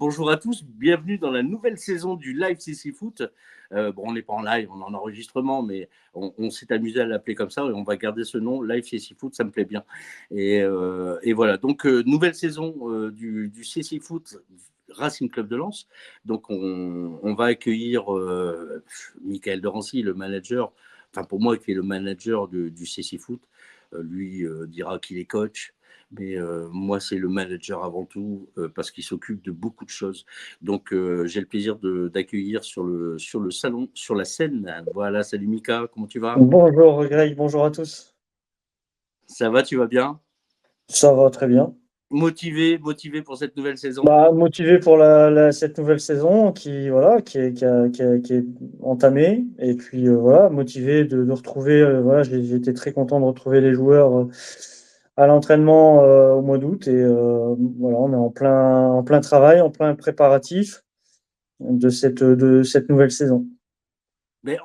bonjour à tous, bienvenue dans la nouvelle saison du Live CC Foot. On n'est pas en live, on est en enregistrement, mais on s'est amusé à l'appeler comme ça et on va garder ce nom, Live CC Foot, ça me plaît bien. Et voilà, donc nouvelle saison du CC Foot Racing Club de Lens. Donc on va accueillir Michael Dorancy, le manager, enfin pour moi qui est le manager du CC Foot. Lui dira qu'il est coach. Mais moi, c'est le manager avant tout parce qu'il s'occupe de beaucoup de choses. Donc, j'ai le plaisir d'accueillir sur le salon, sur la scène. Voilà, salut Mika, comment tu vas? Bonjour Greg, bonjour à tous. Ça va, tu vas bien? Ça va très bien. Motivé pour cette nouvelle saison? Motivé pour cette nouvelle saison qui est entamée. Et puis voilà, motivé de retrouver. Voilà, j'ai été très content de retrouver les joueurs à l'entraînement au mois d'août. Et voilà, on est en plein travail, en plein préparatif de cette nouvelle saison. Mais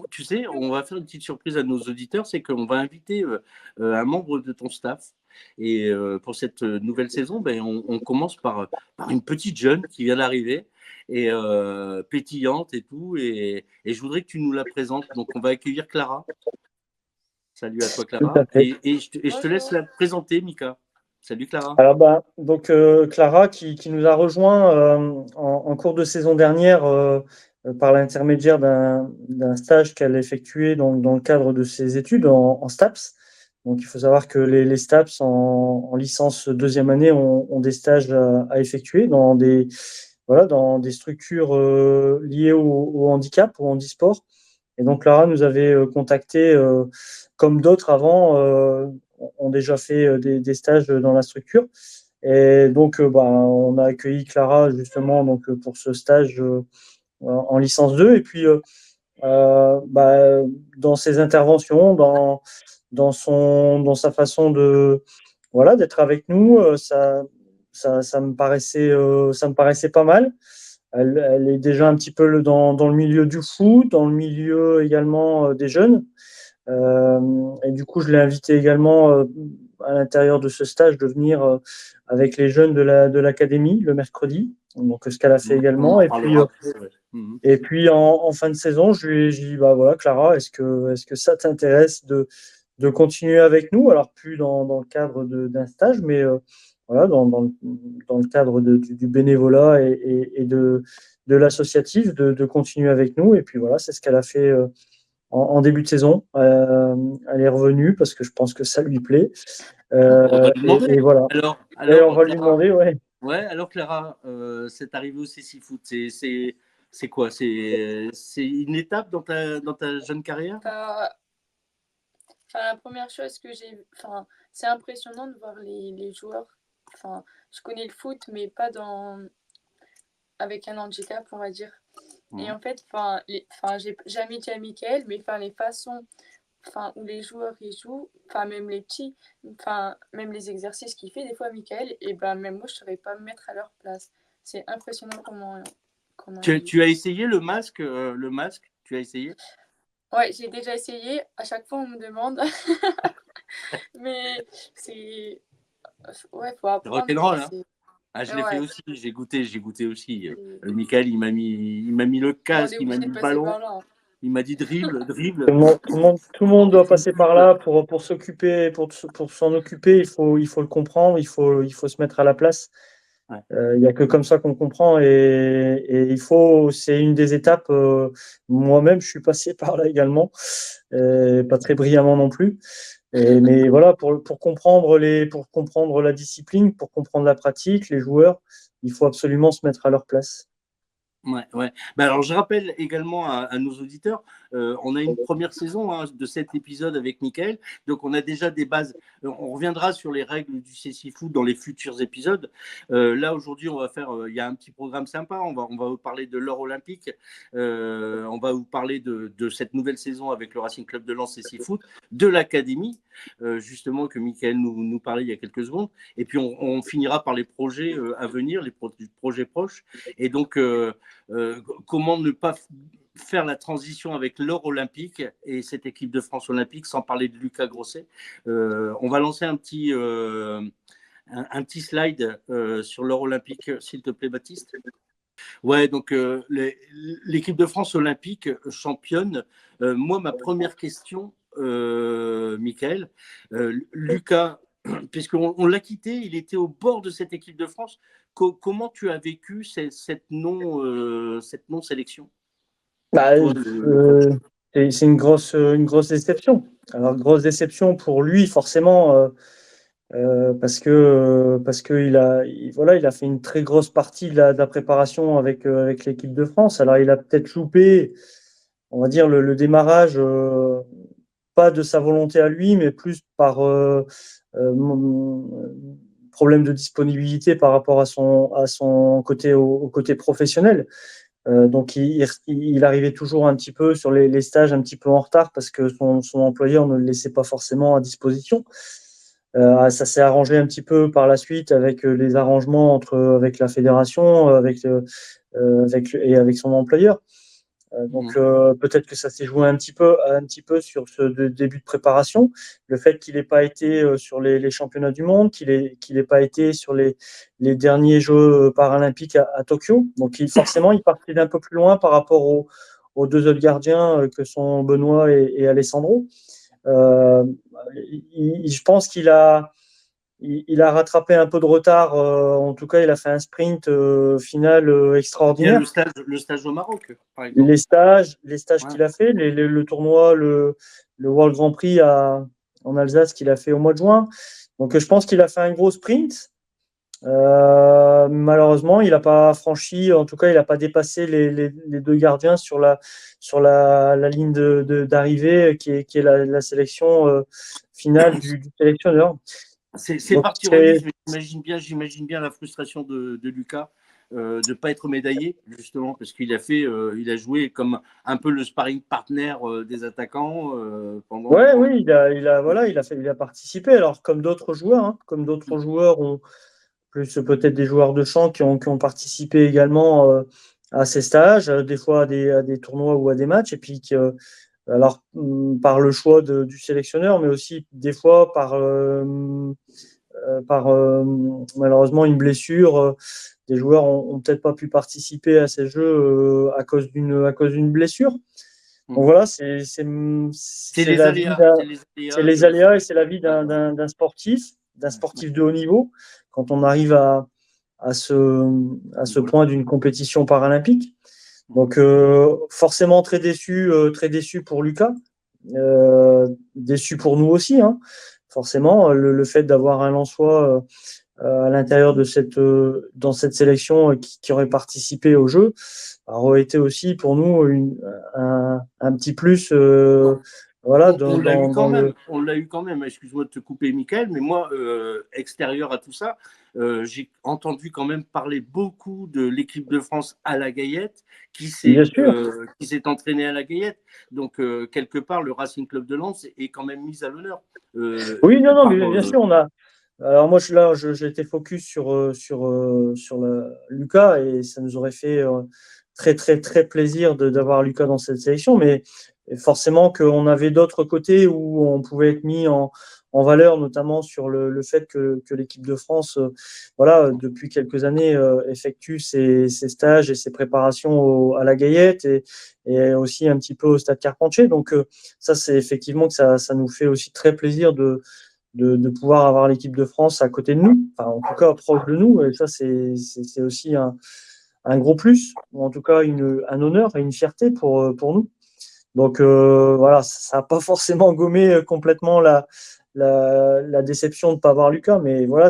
tu sais, on va faire une petite surprise à nos auditeurs, c'est qu'on va inviter un membre de ton staff. Et pour cette nouvelle saison, on commence par une petite jeune qui vient d'arriver et pétillante et tout. Et je voudrais que tu nous la présentes. Donc, on va accueillir Clara. Salut à toi, Tout à Clara. fait. Je te laisse Bonjour. la présenter, Mika. Salut, Clara. Alors donc Clara qui nous a rejoint en cours de saison dernière par l'intermédiaire d'un stage qu'elle a effectué dans le cadre de ses études en STAPS. Donc il faut savoir que les STAPS en licence deuxième année ont des stages à effectuer dans des structures liées au handicap, au handisport. Et donc Clara nous avait contacté, comme d'autres avant, ont déjà fait des stages dans la structure. Et donc on a accueilli Clara justement pour ce stage en licence 2. Et puis dans ses interventions, dans sa façon d'être avec nous, ça me paraissait pas mal. Elle est déjà un petit peu dans le milieu du foot, dans le milieu également des jeunes. Et du coup, je l'ai invité également à l'intérieur de ce stage de venir avec les jeunes de l'académie le mercredi. Donc, ce qu'elle a fait On également. en parlera après. Ouais. Mhm. Et puis en fin de saison, je lui ai dit, bah voilà, Clara, est-ce que ça t'intéresse de continuer avec nous? Alors, plus dans le cadre d'un stage, mais voilà, dans le cadre du bénévolat et de l'associatif, de continuer avec nous. Et puis voilà, c'est ce qu'elle a fait en début de saison. Elle est revenue parce que je pense que ça lui plaît. On va lui demander. Et voilà. Et on Alors va lui Clara, demander, ouais. ouais, alors Clara, cette arrivée au CC Foot, c'est quoi? C'est une étape dans ta jeune carrière? Enfin, la première chose c'est impressionnant de voir les joueurs. Enfin, je connais le foot, mais pas avec un handicap, on va dire. Et Mhm. en fait, j'ai jamais dit à Mickaël, mais les façons, où les joueurs ils jouent, même les petits, même les exercices qu'il fait, des fois, Mickaël, et ben même moi, je saurais pas me mettre à leur place. C'est impressionnant comment il. Tu as essayé le masque, tu as essayé? Ouais, j'ai déjà essayé. À chaque fois, on me demande. Mais c'est. Ouais, faut C'est apprendre, quoi. rock'n'roll, hein? C'est. Ah, je l'ai fait Ouais. aussi, j'ai goûté aussi. c'est- Michael, il m'a mis le Bon, on est casque, il m'a obligé mis de le passer ballon, par là, hein. il m'a dit dribble. Tout le monde J'ai doit fait une passer par pub. là pour s'occuper, pour s'en occuper. Il faut le comprendre, il faut se mettre à la place. Ouais. Il n'y a que comme ça qu'on comprend et c'est une des étapes. Moi-même, je suis passé par là également, pas très brillamment non plus. Mais voilà, pour comprendre la discipline, pour comprendre la pratique, les joueurs, il faut absolument se mettre à leur place. Ouais, ouais. Alors, je rappelle également à nos auditeurs, on a une première saison de cet épisode avec Mickaël, donc on a déjà des bases. On reviendra sur les règles du CC Foot dans les futurs épisodes. Là, aujourd'hui, il y a un petit programme sympa, on va vous parler de l'or olympique, on va vous parler de cette nouvelle saison avec le Racing Club de Lens CC Foot, de l'académie, justement, que Mickaël nous parlait il y a quelques secondes, et puis on finira par les projets à venir, les projets proches, et donc comment ne pas faire la transition avec l'or olympique et cette équipe de France olympique, sans parler de Lucas Grosset. On va lancer un petit slide sur l'or olympique, s'il te plaît, Baptiste. Ouais, donc l'équipe de France olympique championne. Moi, ma première question, Michael, Lucas, puisqu'on l'a quitté, il était au bord de cette équipe de France. Comment tu as vécu cette non-sélection? Bah, Toi, le coach. c'est une grosse déception. Alors, grosse déception pour lui, forcément, parce que voilà, il a fait une très grosse partie de la préparation avec l'équipe de France. Alors, il a peut-être loupé, on va dire, le démarrage, pas de sa volonté à lui, mais plus par problème de disponibilité par rapport à son côté, au côté professionnel. Donc, il arrivait toujours un petit peu sur les stages, un petit peu en retard parce que son employeur ne le laissait pas forcément à disposition. Ça s'est arrangé un petit peu par la suite avec les arrangements avec la fédération, et avec son employeur. Donc peut-être que ça s'est joué un petit peu sur ce début de préparation. Le fait qu'il n'ait pas été sur les championnats du monde, qu'il n'ait pas été sur les derniers Jeux paralympiques à Tokyo. Donc forcément, il partait d'un peu plus loin par rapport aux deux autres gardiens que sont Benoît et Alessandro. Euh, je pense il a rattrapé un peu de retard. En tout cas, il a fait un sprint final Il y a extraordinaire. le stage au Maroc, par exemple. Les stages Ouais. qu'il a fait, le tournoi, le World Grand Prix en Alsace qu'il a fait au mois de juin. Donc, je pense qu'il a fait un gros sprint. Malheureusement, il n'a pas franchi, en tout cas, il n'a pas dépassé les deux gardiens sur la ligne d'arrivée qui est la sélection finale du sélectionneur. C'est Donc, parti remise, mais j'imagine bien la frustration de Lucas de ne pas être médaillé, justement, parce qu'il il a joué comme un peu le sparring partner des attaquants ouais, pendant. oui, voilà, il a participé. Alors, comme d'autres joueurs ont plus peut-être des joueurs de champ qui ont participé également à ces stages, des fois à des tournois ou à des matchs, et puis alors par le choix du sélectionneur, mais aussi des fois par malheureusement une blessure. Des joueurs ont peut-être pas pu participer à ces jeux à cause d'une blessure. Donc voilà, C'est c'est les la vie aléas, c'est les c'est aléas les de aléas et cette. c'est la vie Ouais, d'un sportif de haut niveau quand on arrive à ce point d'une compétition paralympique. Donc forcément très déçu pour Lucas, déçu pour nous aussi, hein. Forcément, le fait d'avoir un Lensois à l'intérieur dans cette sélection qui aurait participé au jeu aurait été aussi pour nous un petit plus voilà, on l'a eu quand dans même, le. on l'a eu quand même. Excuse-moi de te couper, Michael, mais moi, extérieur à tout ça, j'ai entendu quand même parler beaucoup de l'équipe de France à la Gaillette, Bien sûr. qui s'est entraîné à la Gaillette. Donc, quelque part, le Racing Club de Lens est quand même mis à l'honneur. Oui, non, non, Par, mais bien sûr, on a. Alors moi, là, j'ai été focus sur Lucas et ça nous aurait fait très, très, très plaisir d'avoir Lucas dans cette sélection. Mais forcément qu'on avait d'autres côtés où on pouvait être mis en valeur, notamment sur le fait que l'équipe de France, voilà, depuis quelques années, effectue ses stages et ses préparations à la Gaillette et aussi un petit peu au Stade Carpentier. Donc ça, c'est effectivement que ça nous fait aussi très plaisir de pouvoir avoir l'équipe de France à côté de nous, enfin, en tout cas proche de nous, et ça c'est aussi un gros plus, ou en tout cas un honneur et une fierté pour nous. Donc voilà, ça n'a pas forcément gommé complètement la déception de ne pas avoir Lucas, mais voilà,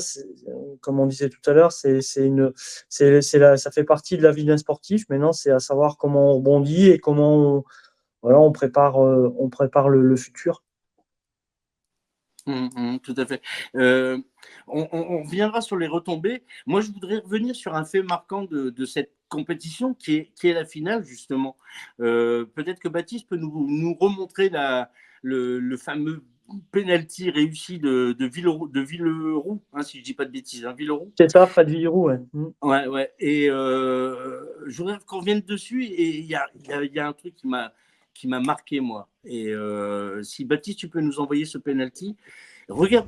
comme on disait tout à l'heure, ça fait partie de la vie d'un sportif. Maintenant, c'est à savoir comment on rebondit et comment voilà, on prépare le futur. Tout à fait. On reviendra sur les retombées. Moi, je voudrais revenir sur un fait marquant de cette compétition qui est la finale, justement. Peut-être que Baptiste peut nous remontrer le fameux penalty réussi de Villeroux, hein, si je ne dis pas de bêtises, hein, Villeroux. C'est ça, Fred Villroux, ouais. Ouais, ouais. Et je voudrais qu'on revienne dessus. Et il y a un truc qui m'a marqué, moi. Et si Baptiste, tu peux nous envoyer ce penalty. Regarde.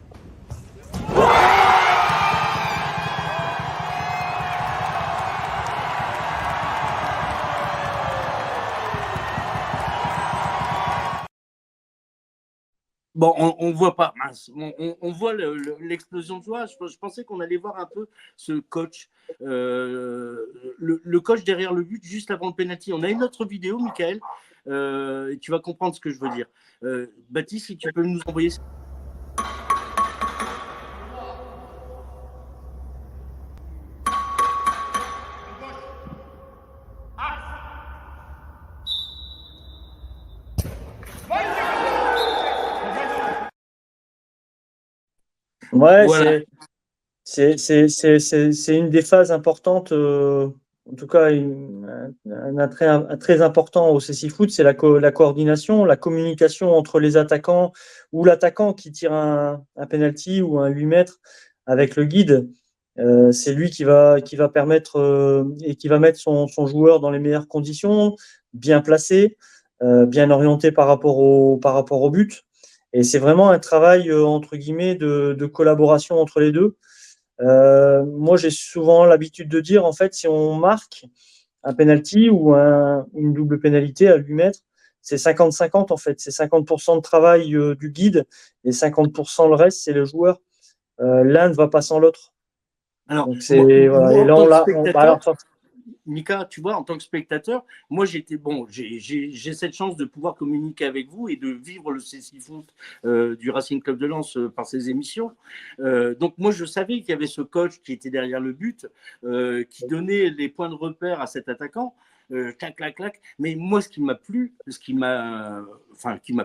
Bon, on voit pas, mince. On voit l'explosion de joie. Je pensais qu'on allait voir un peu ce coach, le coach derrière le but juste avant le penalty. On a une autre vidéo, Michael, et tu vas comprendre ce que je veux dire. Baptiste, si tu peux nous envoyer ça. Ouais, Voilà. c'est une des phases importantes, en tout cas un attrait très important au CC Foot, c'est la coordination, la communication entre les attaquants ou l'attaquant qui tire un penalty ou un 8 mètres avec le guide. C'est lui qui va permettre et qui va mettre son joueur dans les meilleures conditions, bien placé, bien orienté par rapport au but. Et c'est vraiment un travail, entre guillemets, de collaboration entre les deux. Moi, j'ai souvent l'habitude de dire, en fait, si on marque un penalty ou une double pénalité à 8 mètres, c'est 50-50 en fait. C'est 50% de travail du guide et 50% le reste, c'est le joueur. L'un ne va pas sans l'autre. Alors, Donc c'est voilà. moi, Et en là, tant on que l'a. spectateur, Mika, tu vois, en tant que spectateur, moi j'ai cette chance de pouvoir communiquer avec vous et de vivre le CC Foot du Racing Club de Lens par ces émissions. Donc moi je savais qu'il y avait ce coach qui était derrière le but, qui donnait les points de repère à cet attaquant. Clac, clac, clac. Mais moi, ce qui m'a plu, qui m'a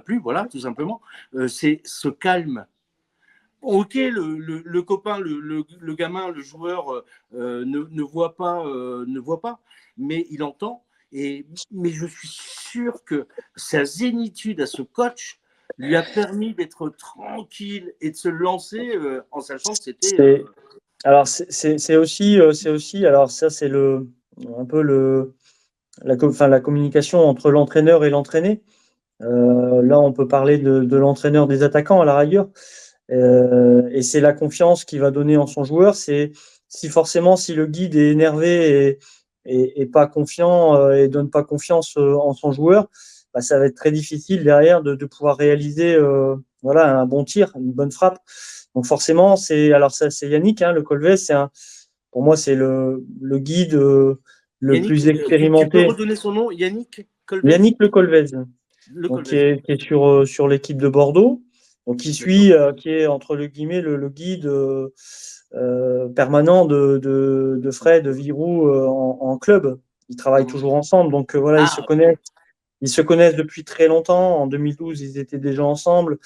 plu, voilà, tout simplement, c'est ce calme. Ok, le copain, le gamin, le joueur ne voit pas, mais il entend. Mais je suis sûr que sa zénitude à ce coach lui a permis d'être tranquille et de se lancer en sachant que c'était. C'est alors c'est aussi alors ça c'est le un peu la communication entre l'entraîneur et l'entraîné. Là, on peut parler de l'entraîneur des attaquants à la rigueur. Et c'est la confiance qu'il va donner en son joueur. C'est si forcément, si le guide est énervé et pas confiant et donne pas confiance en son joueur, bah, ça va être très difficile derrière de pouvoir réaliser voilà, un bon tir, une bonne frappe. Donc forcément, alors ça, c'est Yannick, hein, le Colvez, pour moi, c'est le guide le Yannick, plus tu peux expérimenté. redonner son nom, Yannick Colvez. Yannick Le Colvez, Le donc Colvez, oui. qui est sur l'équipe de Bordeaux, donc D'accord. qui est entre le guillemets le guide permanent de Fred Virou en club. Ils travaillent Mhm. toujours ensemble, donc voilà, Ah, ils se connaissent depuis très longtemps. En 2012, ils étaient déjà ensemble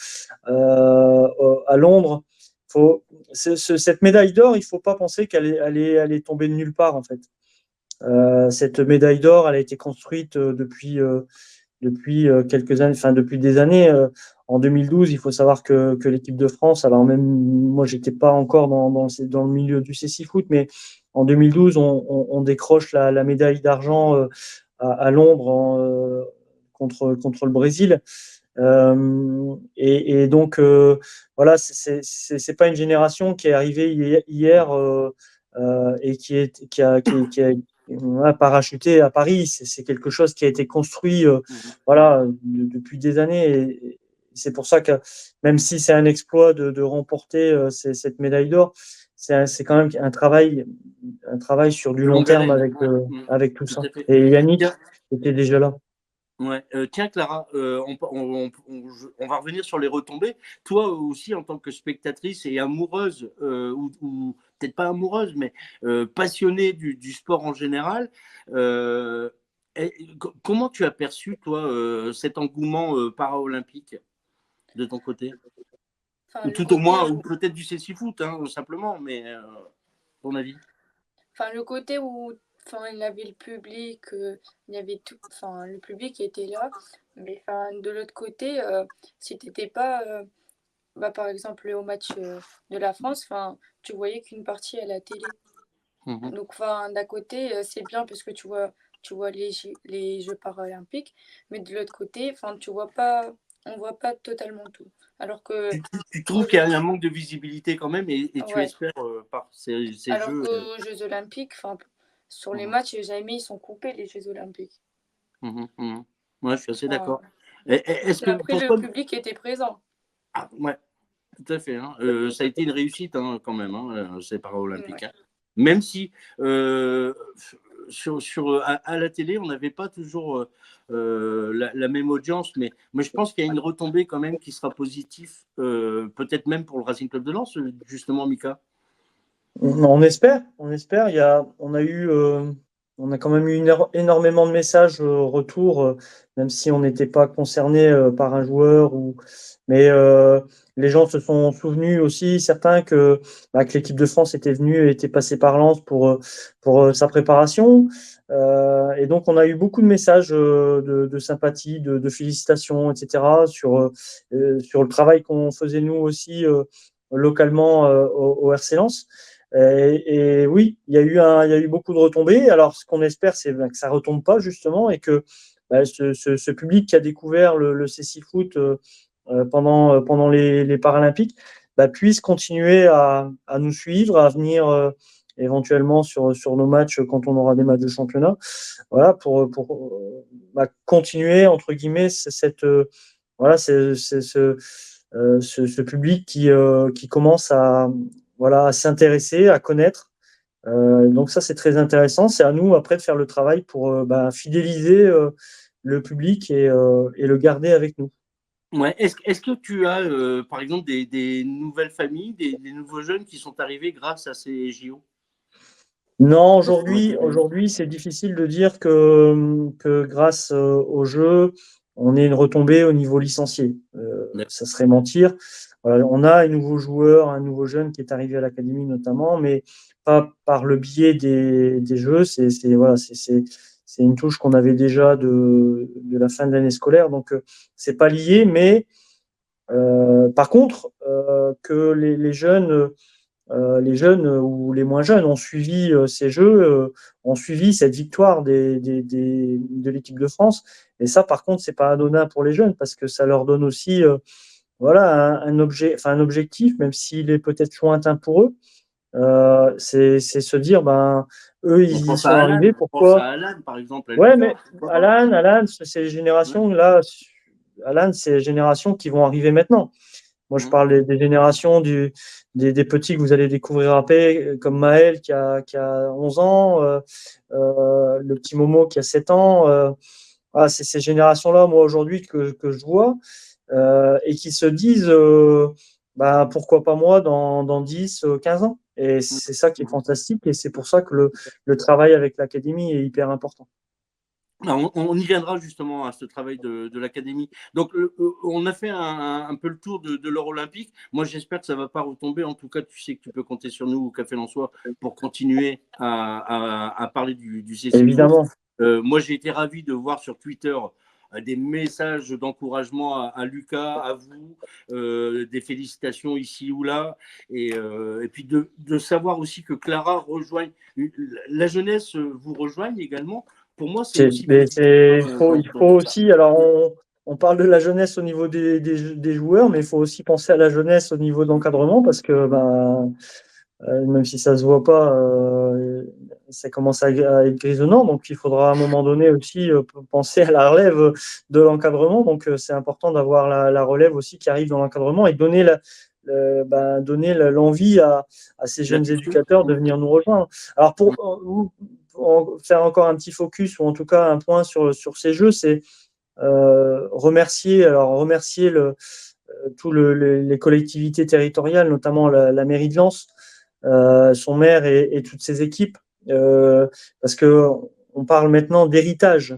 à Londres. Faut, cette médaille d'or, il ne faut pas penser elle est tombée de nulle part en fait. Cette médaille d'or, elle a été construite depuis quelques années, enfin depuis des années. En 2012, il faut savoir que l'équipe de France, alors même moi, j'étais pas encore dans le milieu du CC Foot, mais en 2012, on décroche la médaille d'argent à Londres contre le Brésil. Et donc, voilà, c'est pas une génération qui est arrivée hier et qui a parachuté à Paris. C'est quelque chose qui a été construit mhm. voilà, depuis des années. Et c'est pour ça que même si c'est un exploit de remporter cette médaille d'or, c'est quand même un travail sur du De long longue terme haleine. Ouais. Mhm. avec tout Tout ça. à fait. Et Yannick Tiens, était déjà là. ouais. Tiens, Clara, on va revenir sur les retombées. Toi aussi, en tant que spectatrice et amoureuse, ou peut-être pas amoureuse, mais passionnée du sport en général, euh, comment tu as perçu, toi, cet engouement paralympique de ton côté? Enfin, Ou le tout au côté moins, ou où, peut-être du cécifoot, hein, simplement, mais ton avis? enfin, le côté où, enfin, il y avait le public, il y avait tout, enfin, le public était là, mais enfin, de l'autre côté, si t'étais pas, bah, par exemple, au match de la France, enfin, tu voyais qu'une partie à la télé. Mhm. Donc, enfin, d'un côté, c'est bien parce que tu vois les Jeux paralympiques, mais de l'autre côté, enfin, on voit pas totalement tout. Alors que, Tu trouves aux qu'il y Jeux, a un manque de visibilité quand même et tu ouais, espères par ces alors jeux. qu'aux Jeux olympiques, enfin, sur les Mhm, matchs, jamais ils sont coupés, les Jeux olympiques. mhm, mhm. Ouais, je suis assez d'accord. Enfin, Est-ce mais que après, pour le toi, public était présent. Ah, ouais, tout à fait. Hein. Ça a été une réussite hein, quand même, hein, ces Paralympiques. Ouais. Hein. Même si à la télé, on n'avait pas toujours la même audience, mais je pense qu'il y a une retombée quand même qui sera positive, peut-être même pour le Racing Club de Lens, justement, Mika. On espère, on espère. On a quand même eu énormément de messages retour, même si on n'était pas concerné par un joueur mais les gens se sont souvenus aussi, certains que l'équipe de France était venue, était passée par Lens pour sa préparation. Et donc on a eu beaucoup de messages de sympathie, de félicitations, etc. sur le travail qu'on faisait nous aussi localement au RC Lens. Et oui, il y a eu beaucoup de retombées. Alors, ce qu'on espère, c'est que ça ne retombe pas, justement, et que ce public qui a découvert le CC Foot pendant les Paralympiques puisse continuer à nous suivre, à venir éventuellement sur nos matchs quand on aura des matchs de championnat. Voilà, pour continuer, entre guillemets, ce public qui commence à s'intéresser, à connaître. Donc ça, c'est très intéressant. C'est à nous après de faire le travail pour fidéliser le public et le garder avec nous. Ouais. Est-ce que tu as, par exemple, des nouvelles familles, des nouveaux jeunes qui sont arrivés grâce à ces JO? Non, aujourd'hui, c'est difficile de dire que grâce au jeu, on ait une retombée au niveau licencié. Ça serait mentir. On a un nouveau joueur, un nouveau jeune qui est arrivé à l'académie notamment, mais pas par le biais des jeux. C'est une touche qu'on avait déjà de la fin de l'année scolaire, donc c'est pas lié. Mais par contre, que les jeunes ou les moins jeunes ont suivi ces jeux, ont suivi cette victoire de l'équipe de France. Et ça, par contre, c'est pas anodin pour les jeunes parce que ça leur donne aussi un objectif, même s'il est peut-être lointain pour eux. C'est se dire, eux, On ils y pense sont à Alan, arrivés. on pense à Pourquoi? Alan, par exemple, à Ouais, Lucas. mais Pourquoi pas? Alan, c'est les Ouais. générations là. Alan, c'est les générations qui vont arriver maintenant. Moi, je Mmh. parle des générations des petits que vous allez découvrir après, comme Maël qui a 11 ans, le petit Momo qui a 7 ans. Voilà, c'est ces générations-là, moi, aujourd'hui, que je vois et qui se disent pourquoi pas moi dans 10, 15 ans. Et c'est ça qui est fantastique et c'est pour ça que le travail avec l'académie est hyper important. On y viendra justement à ce travail de l'académie. Donc, on a fait un peu le tour de l'or olympique. Moi, j'espère que ça ne va pas retomber. En tout cas, tu sais que tu peux compter sur nous au Café Lensois pour continuer à parler du CC Foot. Évidemment. Moi, j'ai été ravi de voir sur Twitter des messages d'encouragement à Lucas, à vous, des félicitations ici ou là, et puis de savoir aussi que Clara rejoigne, la jeunesse vous rejoigne également. Pour moi, c'est aussi positif Il dans faut tout ça. aussi, alors on parle de la jeunesse au niveau des joueurs, mais il faut aussi penser à la jeunesse au niveau de l'encadrement parce que même si ça ne se voit pas, ça commence à être grisonnant. Donc il faudra à un moment donné aussi penser à la relève de l'encadrement. Donc c'est important d'avoir la relève aussi qui arrive dans l'encadrement et donner l'envie à ces jeunes L'impulsion. éducateurs de venir nous rejoindre. Alors pour faire encore un petit focus ou en tout cas un point sur ces jeux, c'est remercier les collectivités territoriales, notamment la mairie de Lens, son maire et toutes ses équipes, parce que on parle maintenant d'héritage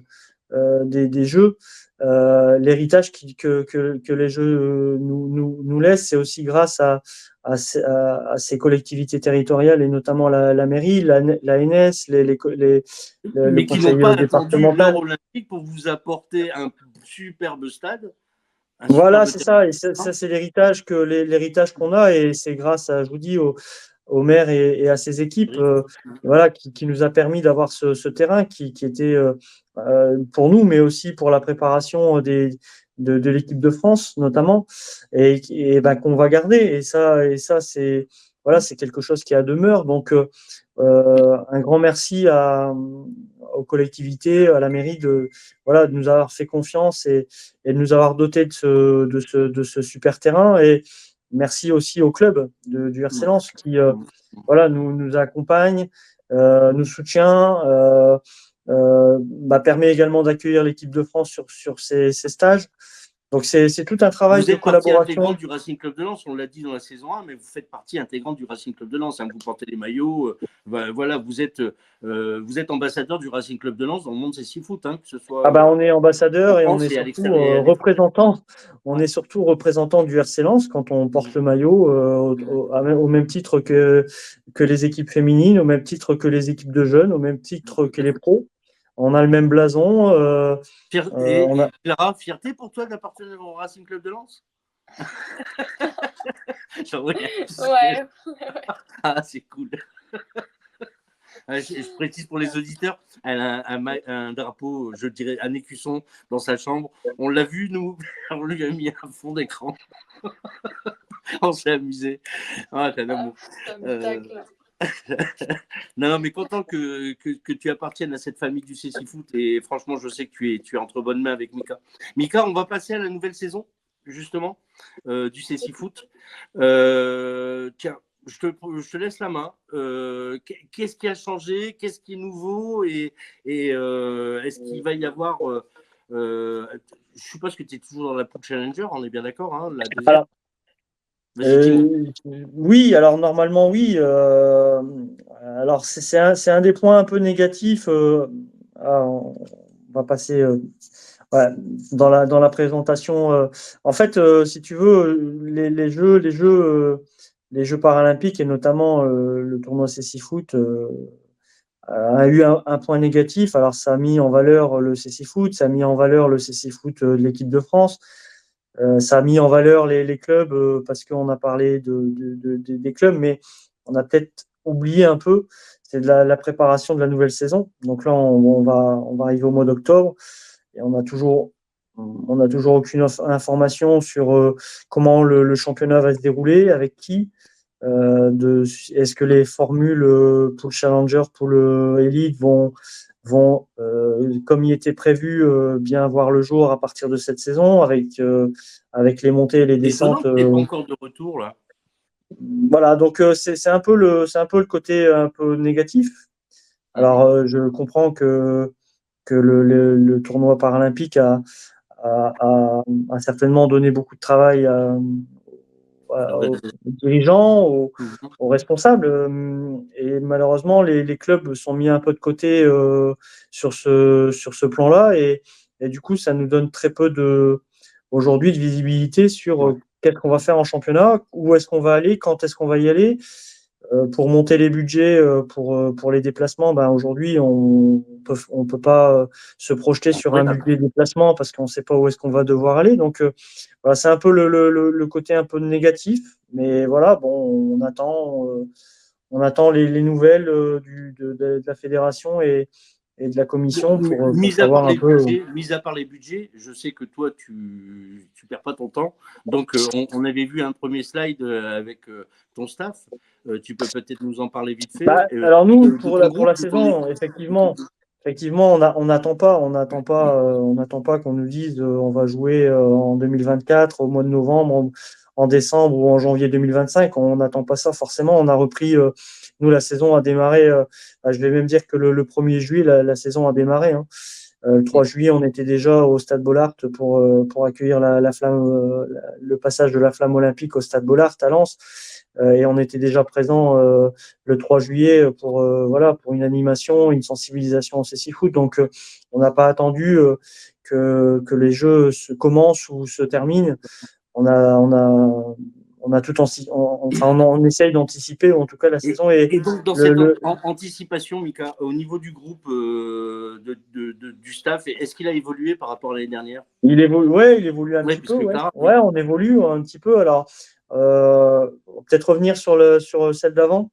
des jeux. L'héritage que les jeux nous laissent, c'est aussi grâce à ces collectivités territoriales et notamment la mairie, la NS, le Mais qui n'ont conseil pas attendu l'or départemental. olympique pour vous apporter un superbe stade, un Voilà, superbe c'est terrain. ça. Et ça c'est l'héritage qu'on a. Et c'est grâce à, je vous dis, au maire et à ses équipes voilà, qui nous a permis d'avoir ce terrain qui était pour nous, mais aussi pour la préparation de l'équipe de France, notamment, et qu'on va garder. Et ça voilà, c'est quelque chose qui a demeure. Donc, un grand merci aux collectivités, à la mairie voilà, de nous avoir fait confiance et de nous avoir dotés de ce super terrain. Et merci aussi au club du RC Lens qui voilà, nous accompagne, nous soutient, permet également d'accueillir l'équipe de France sur ces stages. Donc, c'est tout un travail Vous de êtes partie collaboration. intégrante du Racing Club de Lens, on l'a dit dans la saison 1, mais vous faites partie intégrante du Racing Club de Lens. Hein, vous portez les maillots. Voilà, vous êtes ambassadeur du Racing Club de Lens dans le monde CC Foot, hein, que ce soit On est ambassadeur en et on est France et à surtout l'extérieur. représentant. On Ouais. est surtout représentant du RC Lens quand on porte le maillot, au même titre que les équipes féminines, au même titre que les équipes de jeunes, au même titre que les pros. On a le même blason. Et Clara, fierté pour toi d'appartenir au Racing Club de Lens? Ouais. Ah, c'est cool. Je précise pour les auditeurs, elle a un drapeau, je dirais, un écusson dans sa chambre. On l'a vu, nous, on lui a mis un fond d'écran. On s'est amusé. Ah, t'as l'amour. Non, mais content que tu appartiennes à cette famille du CC Foot et franchement, je sais que tu es entre bonnes mains avec Mika. Mika, on va passer à la nouvelle saison, justement, du CC Foot. Tiens, je te laisse la main. Qu'est-ce qui a changé? Qu'est-ce qui est nouveau? Et est-ce qu'il va y avoir. Je suppose que tu es toujours dans la poule Challenger, on est bien d'accord, hein, la deuxième. Oui, alors normalement, oui. Alors, c'est un des points un peu négatifs. On va passer dans la présentation. En fait, si tu veux, les Jeux paralympiques et notamment le tournoi CC Foot a eu un point négatif. Alors, ça a mis en valeur le CC Foot, ça a mis en valeur le CC Foot de l'équipe de France. Ça a mis en valeur les clubs parce qu'on a parlé des clubs, mais on a peut-être oublié un peu, c'est de la préparation de la nouvelle saison. Donc là, on va arriver au mois d'octobre et on n'a toujours aucune information sur comment le championnat va se dérouler, avec qui. Est-ce que les formules pour le Challenger, pour le Elite vont comme il était prévu, bien voir le jour à partir de cette saison, avec les montées et les descentes. Étonnant qu'il n'y ait pas encore de retour, là. Voilà, donc c'est un peu le côté un peu négatif. Alors, je comprends que le tournoi paralympique a certainement donné beaucoup de travail aux dirigeants, aux responsables. Et malheureusement, les clubs sont mis un peu de côté sur ce plan-là. Et du coup, ça nous donne très peu aujourd'hui de visibilité sur qu'est-ce qu'on va faire en championnat, où est-ce qu'on va aller, quand est-ce qu'on va y aller. Pour monter les budgets pour les déplacements, aujourd'hui, on peut pas se projeter sur un budget de déplacement parce qu'on ne sait pas où est-ce qu'on va devoir aller. Donc, voilà, c'est un peu le côté un peu négatif. Mais voilà, bon, on attend les nouvelles de la fédération et de la commission pour savoir un peu. Mis à part les budgets, je sais que toi, tu perds pas ton temps. Donc, on avait vu un premier slide avec ton staff. Tu peux peut-être nous en parler vite fait. Alors nous, pour la saison, effectivement, on n'attend pas qu'on nous dise on va jouer en 2024, au mois de novembre, en décembre ou en janvier 2025. On n'attend pas ça forcément. On a repris, nous, la saison a démarré. Je vais même dire que le 1er juillet, la saison a démarré. Hein. Le 3 juillet, on était déjà au Stade Bollaert pour accueillir la flamme, le passage de la flamme olympique au Stade Bollaert à Lens. Et on était déjà présent le 3 juillet pour une animation, une sensibilisation au CC Foot. Donc, on n'a pas attendu que les jeux commencent ou se terminent. On essaye d'anticiper, en tout cas, la saison. Et donc, dans cette anticipation, Mika, au niveau du groupe du staff, est-ce qu'il a évolué par rapport à l'année dernière? Il évolue un petit peu. On évolue un petit peu. Alors, peut-être revenir sur celle d'avant.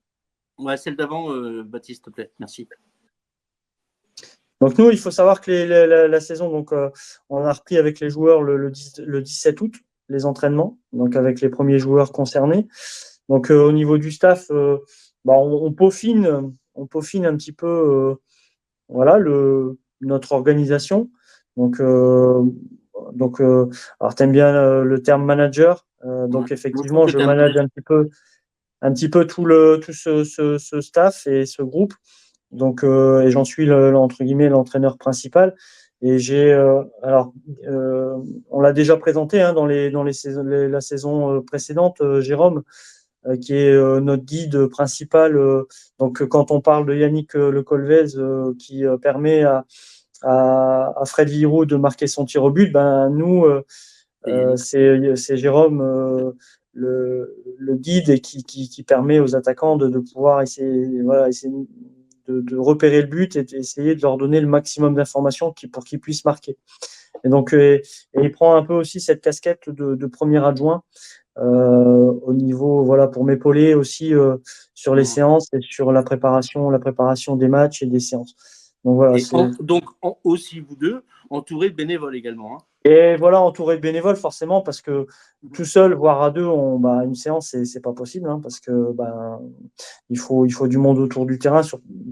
Ouais, celle d'avant, Baptiste, s'il te plaît. Merci. Donc nous, il faut savoir que la saison, donc on a repris avec les joueurs le 17 août, les entraînements, donc avec les premiers joueurs concernés. Donc au niveau du staff, on peaufine un petit peu voilà notre organisation. Donc, alors t'aimes bien le terme manager. Ouais. Donc Moi, je trouve effectivement, que je tu as un manage management. un petit peu tout ce staff et ce groupe. Donc, et j'en suis entre guillemets l'entraîneur principal. Et alors, on l'a déjà présenté hein, dans la saison précédente, Jérôme, qui est notre guide principal. Donc, quand on parle de Yannick Le Colvez, qui permet à Fred Villroux de marquer son tir au but, ben, nous, c'est Jérôme, le guide, et qui permet aux attaquants de pouvoir essayer, voilà, essayer de repérer le but et d'essayer de leur donner le maximum d'informations pour qu'ils puissent marquer. Et donc, et il prend un peu aussi cette casquette de premier adjoint au niveau, voilà, pour m'épauler aussi sur les séances et sur la préparation des matchs et des séances. Donc voilà, Aussi vous deux, entourés de bénévoles également. Hein. Et voilà, entouré de bénévoles, forcément, parce que tout seul, voire à deux, une séance, c'est pas possible, hein, parce que il faut du monde autour du terrain.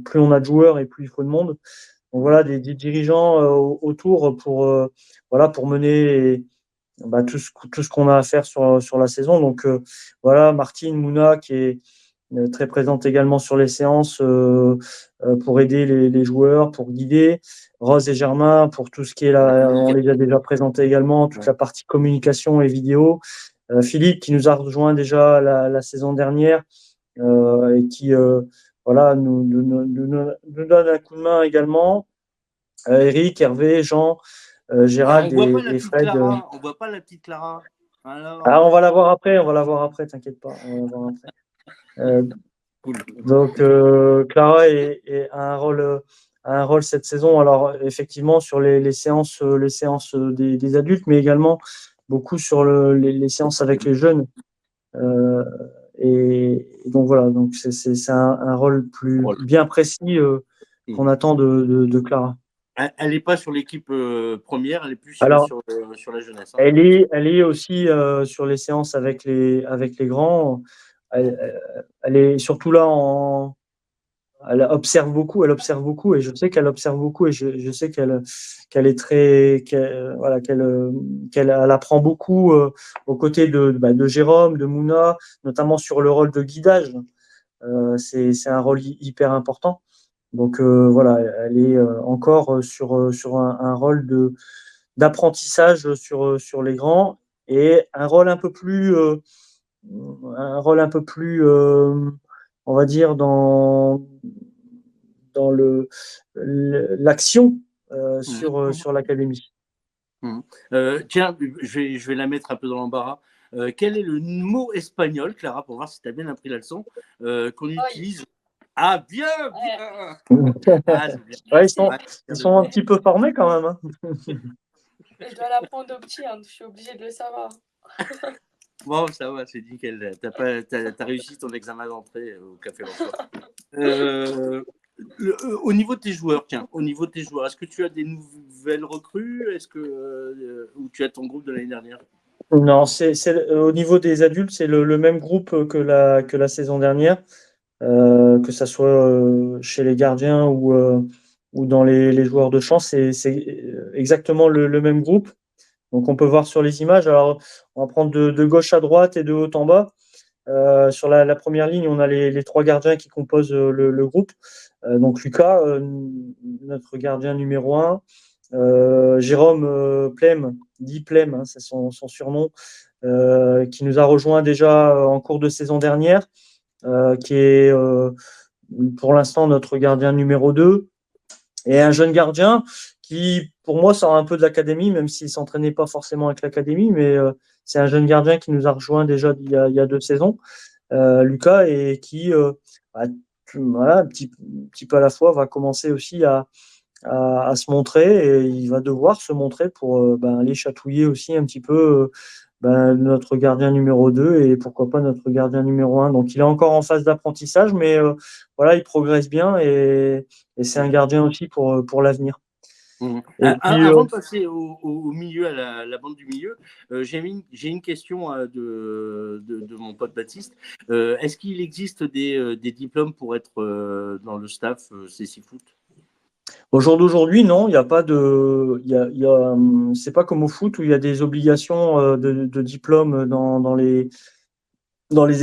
Plus on a de joueurs et plus il faut de monde. Donc voilà, des dirigeants autour pour mener tout ce qu'on a à faire sur la saison. Donc voilà, Martine Mouna qui est très présente également sur les séances pour aider les joueurs, pour guider. Rose et Germain pour tout ce qui est là, on les a déjà présentés également, toute la partie communication et vidéo. Philippe qui nous a rejoint déjà la saison dernière et qui voilà, nous donne un coup de main également. Eric, Hervé, Jean, On Gérald voit pas la et petite Fred. Clara. On voit pas la petite Clara. Ah, Alors, on va la voir après, t'inquiète pas, on va la voir après. cool. Donc Clara a un rôle cette saison. Alors effectivement sur les séances, des adultes, mais également beaucoup sur les séances avec les jeunes. Euh, et donc voilà, donc c'est un rôle plus bien précis qu'on attend de Clara. Elle n'est pas sur l'équipe première, elle est plus Alors sur la jeunesse. Hein. elle est aussi sur les séances avec les grands. Elle est surtout là elle observe beaucoup, et je sais qu'elle observe beaucoup, et je sais qu'elle est voilà, qu'elle elle apprend beaucoup aux côtés de Jérôme, de Mouna, notamment sur le rôle de guidage. C'est un rôle hyper important. Donc voilà, elle est encore sur un rôle d'apprentissage sur les grands, et un rôle un peu plus on va dire dans l'action sur l'académie. Tiens, je vais la mettre un peu dans l'embarras. Quel est le mot espagnol, Clara, pour voir si tu as bien appris la leçon, qu'on utilise? Ah, bien, bien. Ah, c'est bien. Ouais, Ouais, ils sont un petit peu formés quand même. Hein. Je dois l'apprendre au petit, hein, je suis obligée de le savoir. Bon, ça va, c'est nickel. T'as réussi ton examen d'entrée au Café L'Emploi. Au niveau de tes joueurs, est-ce que tu as des nouvelles recrues? Est-ce que ou tu as ton groupe de l'année dernière? Non, au niveau des adultes, c'est le même groupe que la saison dernière, que ça soit chez les gardiens ou dans les joueurs de champ, c'est exactement le même groupe. Donc on peut voir sur les images. Alors on va prendre de gauche à droite et de haut en bas. Sur la première ligne, on a les trois gardiens qui composent le groupe. Donc Lucas, notre gardien numéro 1. Jérôme Plem, dit Plem, hein, c'est son surnom, qui nous a rejoint déjà en cours de saison dernière, qui est pour l'instant notre gardien numéro 2. Et un jeune gardien qui, pour moi, sort un peu de l'académie, même s'il ne s'entraînait pas forcément avec l'académie, mais c'est un jeune gardien qui nous a rejoint déjà il y a 2 saisons, Lucas, et qui, voilà, un petit peu à la fois, va commencer aussi à se montrer, et il va devoir se montrer pour aller chatouiller aussi un petit peu notre gardien numéro 2 et pourquoi pas notre gardien numéro 1. Donc il est encore en phase d'apprentissage, mais voilà, il progresse bien, et c'est un gardien aussi pour l'avenir. Et puis, Avant de passer au milieu, à la bande du milieu, j'ai une question de mon pote Baptiste. Est-ce qu'il existe des diplômes pour être dans le staff CC Foot? au jour d'aujourd'hui, non, il n'y a pas de, c'est pas comme au foot où il y a des obligations de diplôme dans les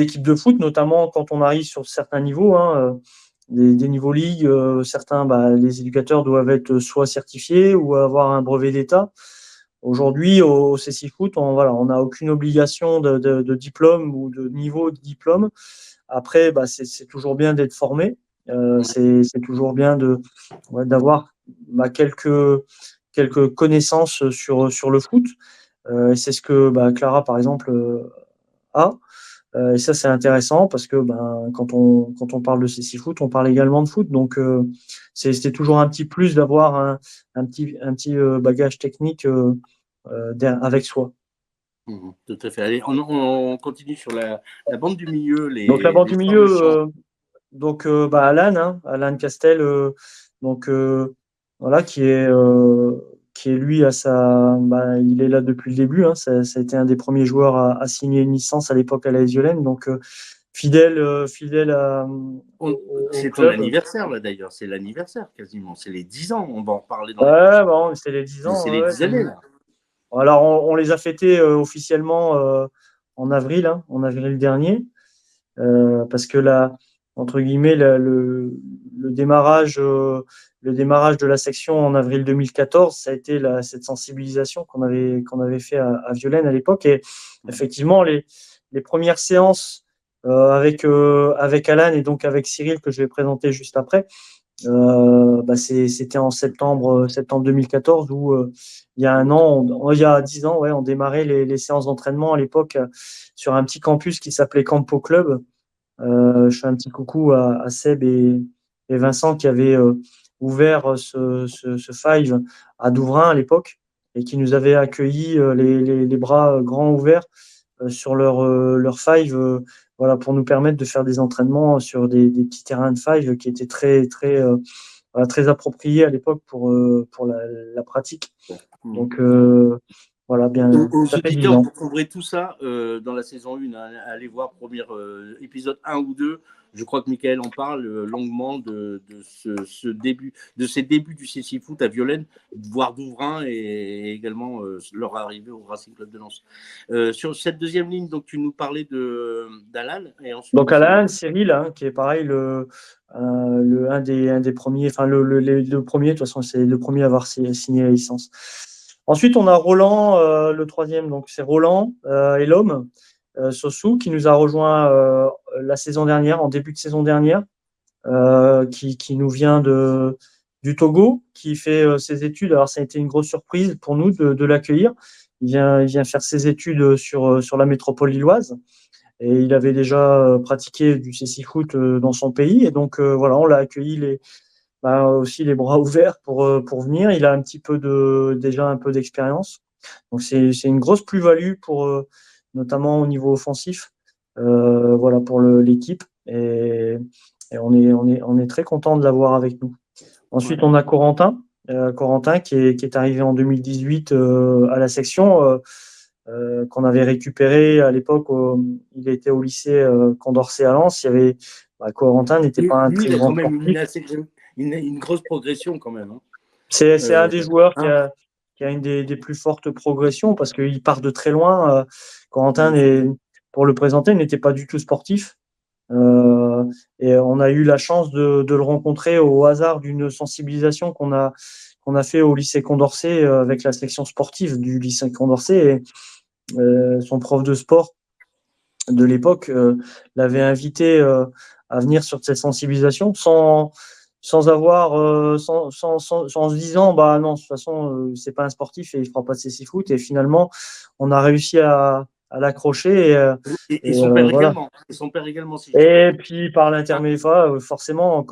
équipes de foot, notamment quand on arrive sur certains niveaux, hein, des niveaux ligue, certains, bah, les éducateurs doivent être soit certifiés ou avoir un brevet d'État. Aujourd'hui, au CC Foot, voilà, on n'a aucune obligation de diplôme ou de niveau de diplôme. Après, bah, c'est toujours bien d'être formé. C'est toujours bien d'avoir bah, quelques connaissances sur le foot. C'est ce que bah, Clara, par exemple, a. Et ça, c'est intéressant parce que ben, quand on parle de CC Foot, on parle également de foot. Donc, c'est toujours un petit plus d'avoir un petit bagage technique avec soi. Tout à fait. Allez, on continue sur la bande du milieu, Donc, la bande les du sports de champ. milieu, bah, Alan, hein, Alan Castel, donc voilà, qui est lui bah, il est là depuis le début. Hein, ça a été un des premiers joueurs à signer une licence à l'époque à la Violaine, donc fidèle au C'est ton club. anniversaire, là, d'ailleurs. C'est l'anniversaire, quasiment. C'est les 10 ans. On va en reparler dans les Ouais, prochains. bon, c'est les 10 ans. C'est les Ouais, 10 années, là. alors, on les a fêtés officiellement en avril, hein, en avril dernier. Parce que entre guillemets, le démarrage de la section en avril 2014, ça a été cette sensibilisation qu'on avait fait à Violaine à l'époque. Et effectivement, les premières séances avec Alan et donc avec Cyril, que je vais présenter juste après, bah c'était en septembre 2014 où il y a un an, il y a 10 ans, ouais, on démarrait les séances d'entraînement à l'époque sur un petit campus qui s'appelait Campo Club. Je fais un petit coucou à Seb et Vincent qui avaient ouvert ce Five à Douvrin à l'époque et qui nous avaient accueillis les bras grands ouverts sur leur Five, voilà, pour nous permettre de faire des entraînements sur des petits terrains de Five qui étaient voilà, très appropriés à l'époque pour la pratique. Donc, voilà, bien, Aux ça fait 10 auditeurs, ans. vous trouverez tout ça dans la saison 1. Hein. Allez voir premier épisode 1 ou 2. Je crois que Michael en parle longuement de de ces débuts du CC Foot à Violaine, voire Douvrin et également leur arrivée au Racing Club de Lens. Sur cette deuxième ligne, donc tu nous parlais d'Alan et ensuite Donc de Cyril. Alain, Cyril, hein, qui est pareil, un des premiers, enfin les deux premiers, de toute façon, c'est le premier à avoir signé la licence. Ensuite, on a Roland, le troisième, donc c'est Roland et l'homme, Sossou, qui nous a rejoint la saison dernière, en début de saison dernière, qui nous vient du Togo, qui fait ses études. Alors, ça a été une grosse surprise pour nous de l'accueillir. Il vient faire ses études sur la métropole lilloise. Et il avait déjà pratiqué du CC foot dans son pays. Et donc, voilà, on l'a accueilli bah, aussi les bras ouverts pour venir. Il a déjà un peu d'expérience. Donc, c'est une grosse plus-value notamment au niveau offensif, voilà, pour l'équipe. Et on est très content de l'avoir avec nous. Ensuite, Ouais. on a Corentin qui est arrivé en 2018 à la section. Qu'on avait récupéré à l'époque. Il était au lycée Condorcet à Lens. Corentin n'était pas un Lui, très il a quand grand même sportif. une grosse progression quand même. Hein. C'est un des joueurs Hein. qui a une des plus fortes progressions parce qu'il part de très loin. Corentin, pour le présenter, n'était pas du tout sportif. Et on a eu la chance de le rencontrer au hasard d'une sensibilisation qu'on a fait au lycée Condorcet avec la section sportive du lycée Condorcet. Et son prof de sport de l'époque l'avait invité à venir sur cette sensibilisation sans se disant bah non de toute façon c'est pas un sportif et il fera pas de CC foot et finalement on a réussi à l'accrocher Et son père voilà. également. Et son père également, si je dis pas de Et bêtises. puis par l'intermédiaire forcément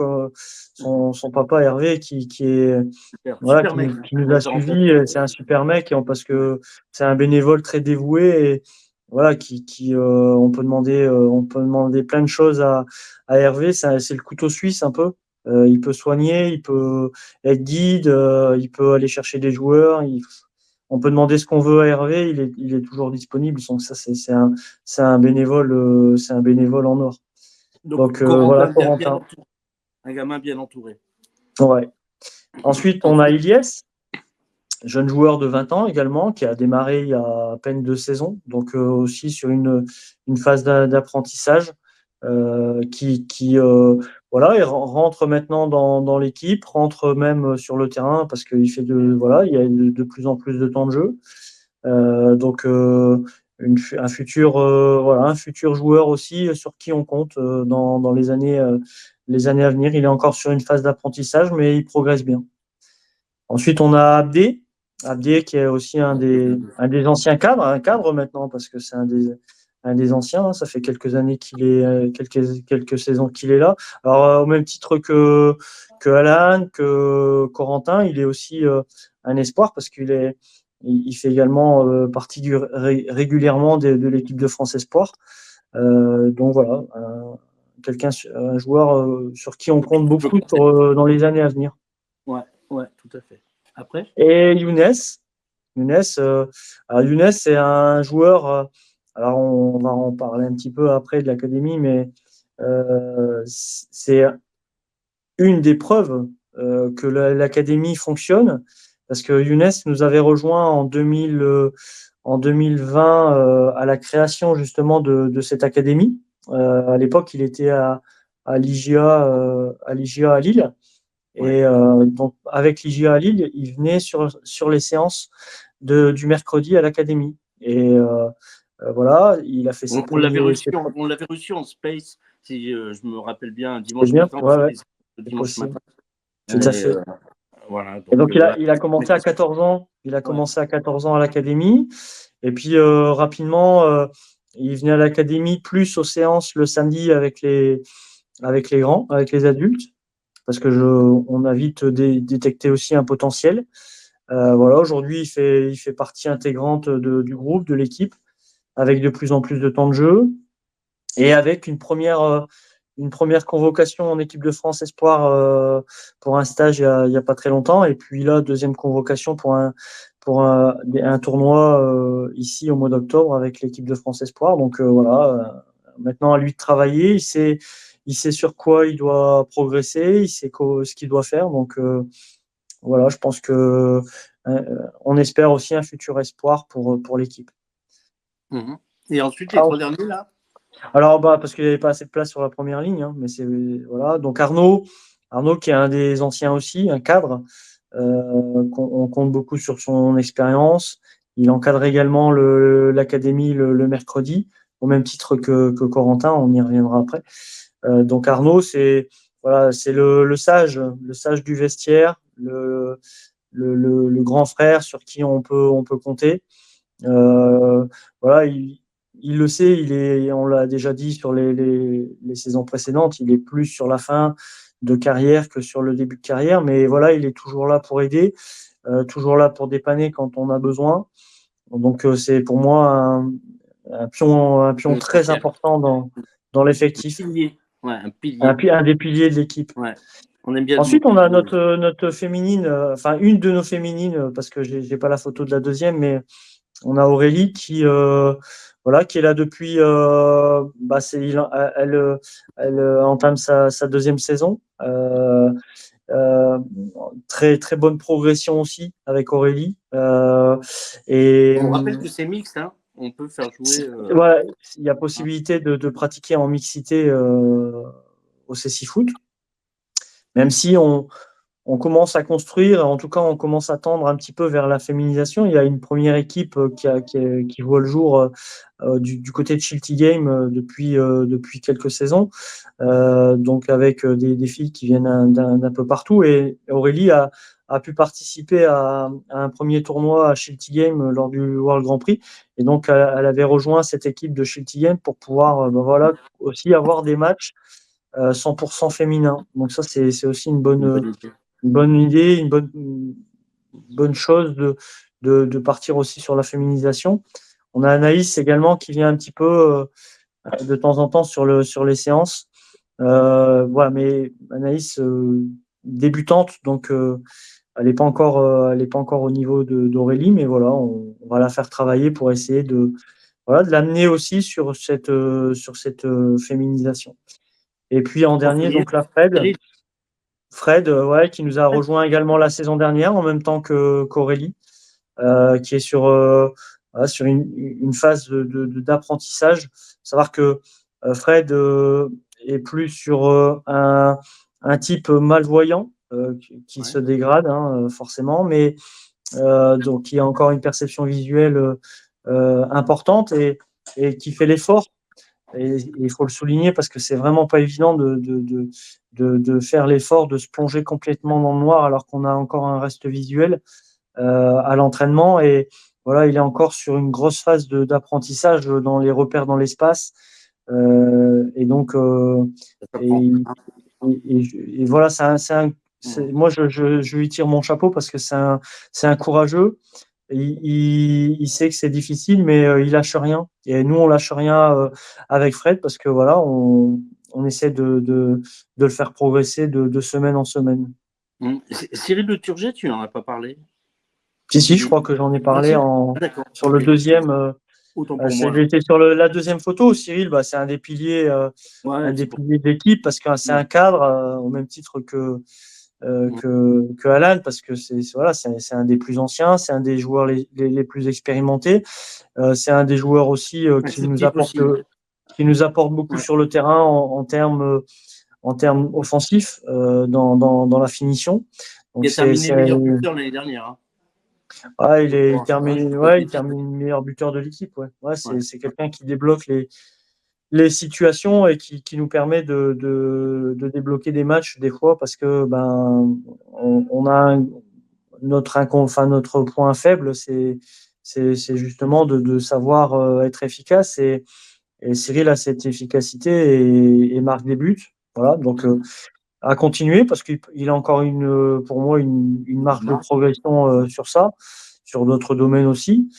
son papa Hervé qui est Super, voilà, super mec. qui nous a Entre suivis. C'est un super mec parce que c'est un bénévole très dévoué et voilà, on peut demander plein de choses à Hervé. C'est le couteau suisse un peu il peut soigner, il peut être guide, il peut aller chercher des joueurs. On peut demander ce qu'on veut à Hervé, il est toujours disponible. Donc ça, c'est un bénévole en or. Donc voilà, Corentin, bien Corentin. entouré. Un gamin bien entouré. Ouais. Ensuite, on a Ilyes, jeune joueur de 20 ans également, qui a démarré il y a à peine 2 saisons, donc aussi sur une phase d'apprentissage, voilà, il rentre maintenant dans l'équipe, rentre même sur le terrain parce qu'il fait voilà, il y a de plus en plus de temps de jeu. Donc voilà, un futur joueur aussi sur qui on compte dans les années à venir. Il est encore sur une phase d'apprentissage, mais il progresse bien. Ensuite, on a Abdé qui est aussi un des anciens cadres, un cadre maintenant, parce que c'est un des anciens. Hein. Ça fait quelques années quelques saisons qu'il est là. Alors, au même titre que Alan, que Corentin, il est aussi un espoir parce il fait également partie régulièrement de l'équipe de France Espoir. Donc voilà, un joueur sur qui on compte beaucoup dans les années à venir. Ouais, tout à fait. Après Et Younes, c'est un joueur. Alors, on va en parler un petit peu après de l'académie, mais c'est une des preuves que l'académie fonctionne, parce que Younes nous avait rejoint en 2020 à la création justement de cette académie. À l'époque, il était à l'IGA à Lille. Et donc, avec l'IGA à Lille, il venait sur les séances du mercredi à l'académie. Et voilà, il a fait ses on l'avait premiers. reçu en space, si je me rappelle bien, un C'est dimanche bien, matin. ouais, Dimanche matin. tout à fait. Voilà, Et donc, voilà. il a commencé à 14 ans. Il a commencé à 14 ans à l'académie. Et puis, rapidement, il venait à l'académie plus aux séances le samedi avec les grands, avec les adultes, parce que on a vite détecté aussi un potentiel. Voilà, aujourd'hui, il fait partie intégrante du groupe, de l'équipe, avec de plus en plus de temps de jeu et avec une première convocation en équipe de France Espoir pour un stage il y a pas très longtemps. Et puis là, deuxième convocation un tournoi ici au mois d'octobre avec l'équipe de France Espoir. Donc voilà, maintenant à lui de travailler. Il sait sur quoi il doit progresser, il sait ce qu'il doit faire. Donc voilà, je pense que on espère aussi un futur espoir pour l'équipe. Mmh. Et ensuite, les 3 derniers, là Alors, parce qu'il n'y avait pas assez de place sur la première ligne, hein, mais voilà. Donc Arnaud qui est un des anciens aussi, un cadre, on compte beaucoup sur son expérience. Il encadre également l'académie le mercredi, au même titre que Corentin, on y reviendra après. Donc Arnaud, c'est le sage du vestiaire, le grand frère sur qui on peut compter. Voilà, il le sait, on l'a déjà dit sur les saisons précédentes, il est plus sur la fin de carrière que sur le début de carrière, mais voilà, il est toujours là pour aider, toujours là pour dépanner quand on a besoin. Donc c'est pour moi un pion très important dans l'effectif, un pilier. un des piliers de l'équipe. Ouais. On aime bien Ensuite, on a notre féminine, enfin une de nos féminines, parce que j'ai pas la photo de la deuxième, mais on a Aurélie qui est là depuis. Elle entame sa deuxième saison. Très très bonne progression aussi avec Aurélie. On rappelle que c'est mixte, hein. On peut faire jouer. Voilà, il y a possibilité de pratiquer en mixité au CC Foot, même si on commence à construire, en tout cas, on commence à tendre un petit peu vers la féminisation. Il y a une première équipe qui voit le jour du côté de Shilty Game depuis quelques saisons, donc avec des filles qui viennent d'un peu partout. Et Aurélie a pu participer à un premier tournoi à Shilty Game lors du World Grand Prix. Et donc, elle avait rejoint cette équipe de Shilty Game pour pouvoir voilà, aussi avoir des matchs 100% féminins. Donc ça, c'est aussi une bonne idée, une bonne chose de partir aussi sur la féminisation. On a Anaïs également qui vient un petit peu de temps en temps sur les séances. Voilà, mais Anaïs, débutante, donc elle n'est pas encore, elle est pas encore au niveau d'Aurélie, mais voilà, on va la faire travailler pour essayer voilà, de l'amener aussi sur cette féminisation. Et puis en dernier, donc là, Cyril, Fred, ouais, qui nous a rejoint également la saison dernière, en même temps qu'Aurélie, qui est voilà, sur une phase d'apprentissage. Savoir que Fred est plus sur un type malvoyant qui se dégrade, hein, forcément, mais donc qui a encore une perception visuelle importante et qui fait l'effort. Et il faut le souligner parce que c'est vraiment pas évident de faire l'effort de se plonger complètement dans le noir alors qu'on a encore un reste visuel à l'entraînement. Et voilà, il est encore sur une grosse phase d'apprentissage dans les repères dans l'espace. Et donc, et, et voilà, moi, je lui tire mon chapeau parce que c'est un courageux. Il sait que c'est difficile, mais il lâche rien. Et nous, on lâche rien avec Fred parce que voilà, on essaie de le faire progresser de semaine en semaine. Cyril Le Turget, tu n'en as pas parlé? Si, je crois que j'en ai parlé D'accord. sur le deuxième. Autant pour moi. J'étais sur la deuxième photo. Cyril, bah, c'est un des piliers, Ouais, de l'équipe parce que c'est un cadre au même titre que Alan parce que voilà, c'est un des plus anciens, c'est un des joueurs les plus expérimentés. C'est un des joueurs aussi qui nous apporte beaucoup Ouais. sur le terrain en termes offensifs dans la finition. Donc Il a terminé meilleur buteur l'année dernière. Hein. il termine meilleur buteur de l'équipe. Ouais, c'est quelqu'un qui débloque les situations et qui nous permet de débloquer des matchs des fois parce que on a notre point faible, c'est justement de savoir être efficace et Cyril a cette efficacité et marque des buts. Voilà, donc à continuer parce qu'il a encore pour moi une marge de progression sur ça, sur d'autres domaines aussi.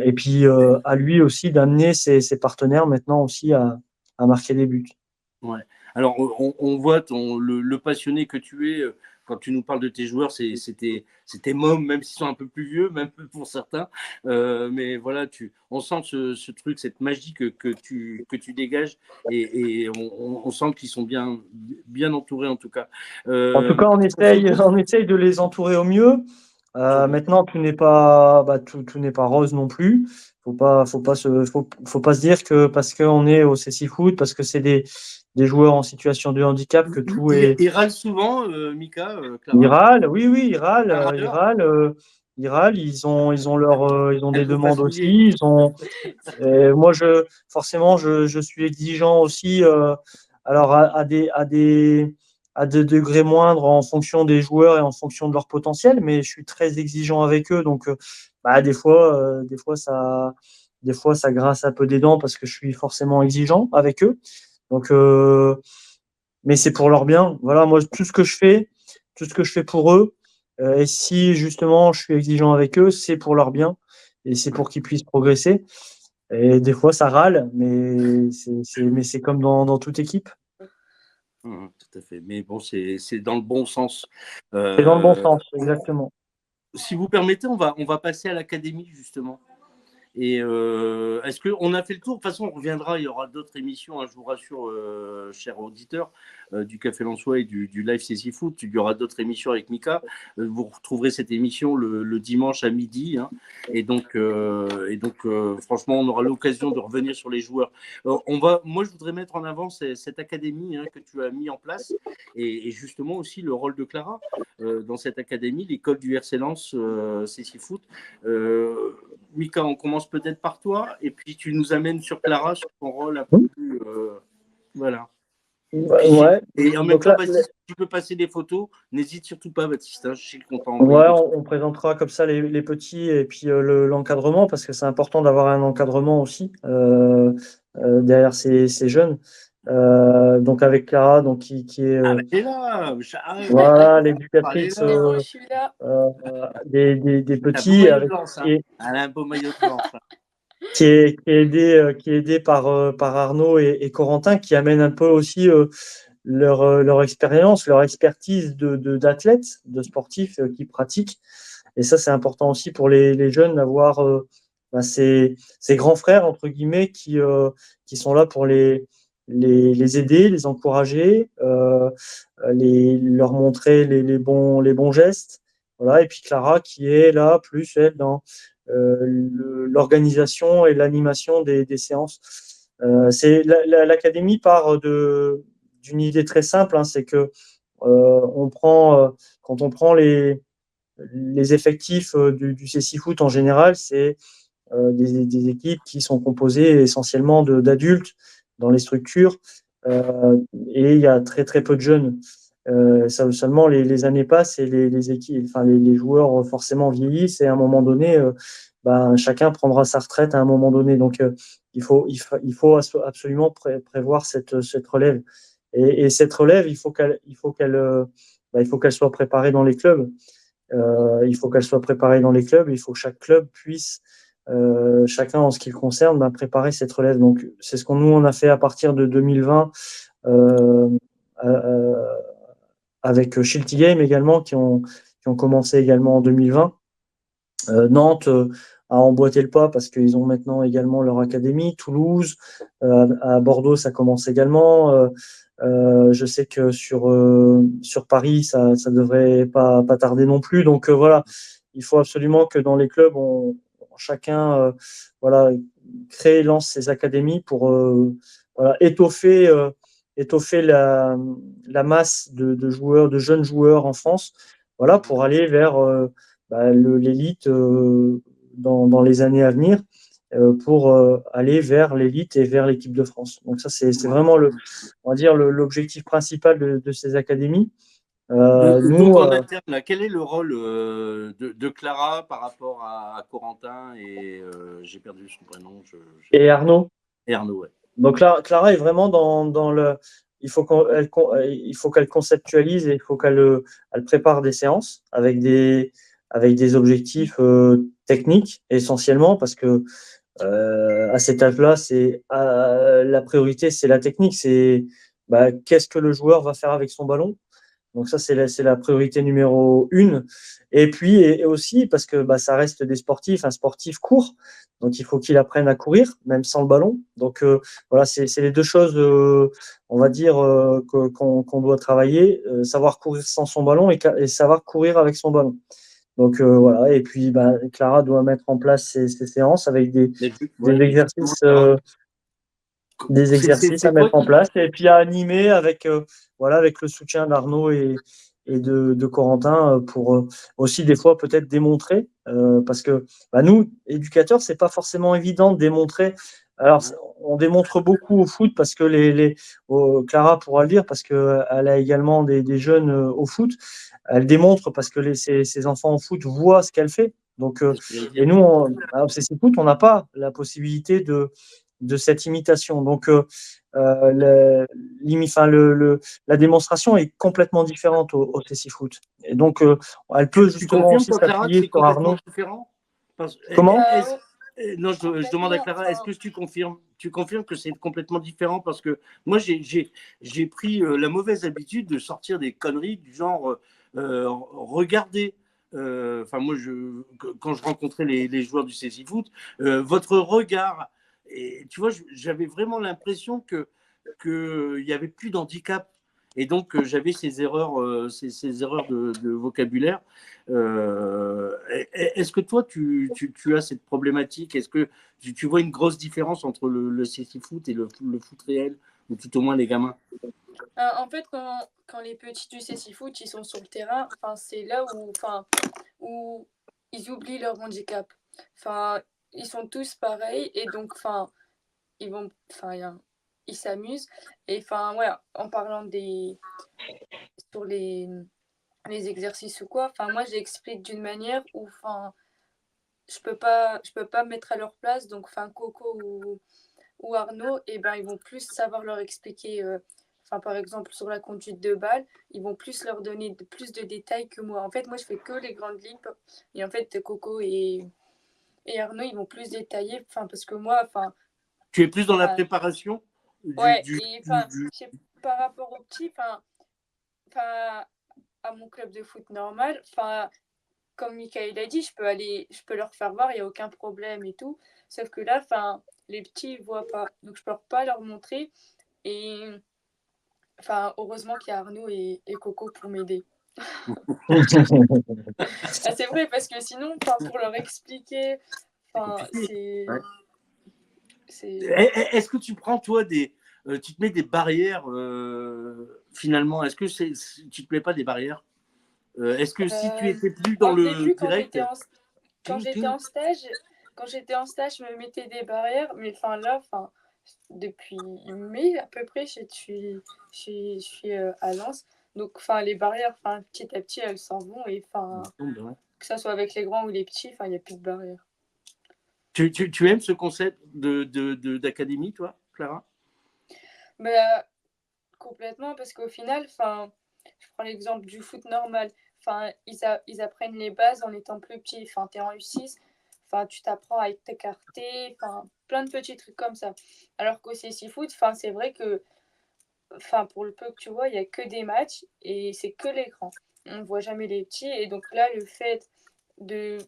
Et puis à lui aussi d'amener ses partenaires maintenant aussi à marquer des buts. Ouais. Alors, on voit le passionné que tu es quand tu nous parles de tes joueurs, c'était mômes, même s'ils sont un peu plus vieux, même pour certains. Mais voilà, on sent ce truc, cette magie que tu dégages et on sent qu'ils sont bien entourés en tout cas. En tout cas, on essaye de les entourer au mieux. Maintenant, tout n'est pas, tout n'est pas rose non plus. Faut pas se dire que parce qu'on est au CC Foot, parce que c'est des joueurs en situation de handicap, que tout est. Il râle souvent, Mika, Ils Clara. râlent, oui, ils râlent, Un râleur. ils ont Elle des veut pas demandes se aussi. mouiller. Moi, forcément, je suis exigeant aussi. Alors, à des degrés moindres en fonction des joueurs et en fonction de leur potentiel, mais je suis très exigeant avec eux. Donc, des fois, ça grince un peu des dents parce que je suis forcément exigeant avec eux. Donc, mais c'est pour leur bien. Voilà, moi, tout ce que je fais pour eux, et si justement je suis exigeant avec eux, c'est pour leur bien et c'est pour qu'ils puissent progresser. Et des fois, ça râle, mais c'est comme dans toute équipe. Tout à fait. Mais bon, c'est dans le bon sens. C'est dans le bon sens, exactement. Si vous permettez, on va passer à l'académie, justement. Et est-ce qu'on a fait le tour? De toute façon, on reviendra, il y aura d'autres émissions, hein, je vous rassure, chers auditeurs du Café Lensois et du Live CC Foot. Il y aura d'autres émissions avec Mika. Vous retrouverez cette émission le dimanche à midi. Hein, et donc, franchement, on aura l'occasion de revenir sur les joueurs. Moi, je voudrais mettre en avant cette académie hein, que tu as mis en place et justement aussi le rôle de Clara dans cette académie, l'école du RC Lens CC Foot. Mika, on commence peut-être par toi, et puis tu nous amènes sur Clara, sur ton rôle un peu plus. Voilà. Ouais. Et en même Donc temps, là, Baptiste, si tu peux passer des photos, n'hésite surtout pas, Baptiste. Hein, je sais qu'on t'a envoyé ouais, des trucs. on présentera comme ça les petits et puis l'encadrement parce que c'est important d'avoir un encadrement aussi derrière ces jeunes. Donc avec Clara, donc qui est Ah, ben, elle est là. voilà Elle est l'éducatrice là. Je suis là. des Un beau petits maillot de avec blanc, ça. et Elle a un beau maillot de blanc, ça. qui est aidé par Arnaud et Corentin, qui amènent un peu aussi leur expérience, leur expertise d'athlètes, de sportifs qui pratiquent. Et ça, c'est important aussi pour les jeunes d'avoir ces grands frères, entre guillemets, qui sont là pour les aider, les encourager, leur montrer les bons gestes. Voilà. Et puis Clara qui est là, plus elle, dans l'organisation et l'animation des séances. L'académie part d'une idée très simple, hein, c'est que quand on prend les effectifs du CC Foot en général, c'est des équipes qui sont composées essentiellement d'adultes dans les structures et il y a très très peu de jeunes. Seulement les années passent et les équipes, enfin les joueurs forcément vieillissent et à un moment donné, chacun prendra sa retraite à un moment donné. Donc il faut absolument prévoir cette relève. Et cette relève, il faut qu'elle soit préparée dans les clubs. Il faut qu'elle soit préparée dans les clubs. Il faut que chaque club puisse, chacun en ce qui le concerne, préparer cette relève. Donc, c'est ce qu'on nous on a fait à partir de 2020 euh, euh, avec Shilty Game également, qui ont commencé également en 2020. Nantes a emboîté le pas parce qu'ils ont maintenant également leur académie. Toulouse, à Bordeaux, ça commence également. Je sais que sur Paris, ça devrait pas tarder non plus. Donc voilà, il faut absolument que dans les clubs, chacun voilà, crée, lance ses académies pour voilà, étoffer la masse de joueurs, de jeunes joueurs en France, voilà, pour aller vers l'élite dans les années à venir pour aller vers l'élite et vers l'équipe de France. Donc ça, c'est vraiment on va dire l'objectif principal de ces académies. Donc en interne, là, quel est le rôle de Clara par rapport à Corentin et j'ai perdu son prénom, et Arnaud. Et Arnaud, ouais. Donc là, Clara est vraiment dans le. Il faut qu'elle conceptualise et il faut elle prépare des séances avec des objectifs techniques essentiellement parce que à cet âge-là, la priorité, c'est la technique. C'est qu'est-ce que le joueur va faire avec son ballon. Donc ça, c'est la priorité numéro une. Et puis et aussi parce que ça reste des sportifs, un sportif court, donc il faut qu'il apprenne à courir, même sans le ballon. Donc voilà, c'est les deux choses, on va dire, qu'on doit travailler, savoir courir sans son ballon et savoir courir avec son ballon. Donc voilà, et puis Clara doit mettre en place ces séances avec Ouais, exercices. Des exercices à c'est quoi mettre en qui. place et puis à animer avec, voilà, avec le soutien d'Arnaud et de Corentin pour aussi des fois peut-être démontrer parce que nous, éducateurs, c'est pas forcément évident de démontrer. Alors, on démontre beaucoup au foot parce que Clara pourra le dire parce qu'elle a également des jeunes au foot. Elle démontre parce que ses enfants au foot voient ce qu'elle fait. Donc, et nous, à Obsessive Foot, on n'a pas la possibilité de cette imitation. Donc, la démonstration est complètement différente au CC Foot. Et donc, elle peut Tu justement confirmes, aussi toi, Clara, que s'appuyer c'est sur complètement Arnaud. différent? Comment? Non, je demande à Complètement. Clara, est-ce que tu confirmes que c'est complètement différent? Parce que moi, j'ai pris la mauvaise habitude de sortir des conneries du genre regardez. Enfin, moi, quand je rencontrais les joueurs du CC Foot, votre regard, et tu vois, j'avais vraiment l'impression qu'il n'y avait plus d'handicap. Et donc, j'avais ces erreurs de vocabulaire. Est-ce que toi, tu as cette problématique? Est-ce que tu vois une grosse différence entre le CC foot et le foot réel, ou tout au moins les gamins? En fait, quand les petits du CC Foot ils sont sur le terrain, c'est là où ils oublient leur handicap. Ils sont tous pareils et donc ils vont, ils s'amusent. Et ouais, en parlant sur les exercices ou quoi, moi j'explique d'une manière où je peux pas me mettre à leur place. Donc Coco ou Arnaud, et ils vont plus savoir leur expliquer. Par exemple, sur la conduite de balle, ils vont plus leur donner plus de détails que moi. En fait, moi, je fais que les grandes lignes. Et en fait, Coco et Arnaud, ils vont plus détailler, parce que moi, Tu es plus dans la préparation ouais, et par rapport aux petits, à mon club de foot normal, comme Michael a dit, je peux leur faire voir, il n'y a aucun problème et tout. Sauf que là, les petits ne voient pas. Donc, je ne peux pas leur montrer. Et heureusement qu'il y a Arnaud et Coco pour m'aider. C'est vrai, parce que sinon, pour leur expliquer, c'est. Ouais. C'est. Est-ce que tu prends, toi, tu te mets des barrières finalement? Est-ce que tu te mets pas des barrières? Est-ce que si tu étais plus dans le début, direct, quand j'étais en stage, je me mettais des barrières, mais là, depuis mai à peu près, je suis à Lens. Donc, les barrières, petit à petit, elles s'en vont. Et que ça soit avec les grands ou les petits, il n'y a plus de barrières. Tu aimes ce concept d'académie, toi, Clara? Complètement, parce qu'au final, je prends l'exemple du foot normal. Ils apprennent les bases en étant plus petits. Tu es en U6, tu t'apprends à t'écarter, plein de petits trucs comme ça. Alors qu'au CC Foot, c'est vrai que pour le peu que tu vois, il n'y a que des matchs et c'est que l'écran. On ne voit jamais les petits. Et donc là, le fait de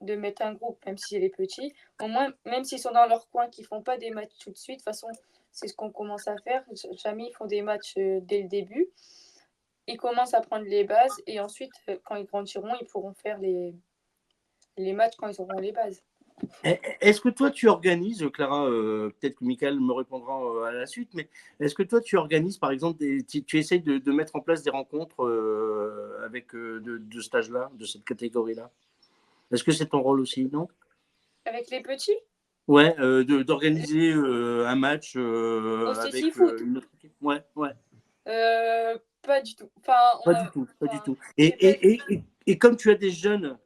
mettre un groupe, même s'il est petit, au moins, même s'ils sont dans leur coin, qu'ils ne font pas des matchs tout de suite, de toute façon, c'est ce qu'on commence à faire. Jamais ils font des matchs dès le début. Ils commencent à prendre les bases et ensuite, quand ils grandiront, ils pourront faire les matchs quand ils auront les bases. Est-ce que toi, tu organises, Clara, peut-être que Michael me répondra à la suite, mais est-ce que toi, tu organises, par exemple, tu essayes de mettre en place des rencontres avec de ce stage-là, de cette catégorie-là? Est-ce que c'est ton rôle aussi, non? Avec les petits? Ouais, d'organiser un match avec foot. une autre équipe. Ouais. Pas du tout. Pas du tout. Et comme tu as des jeunes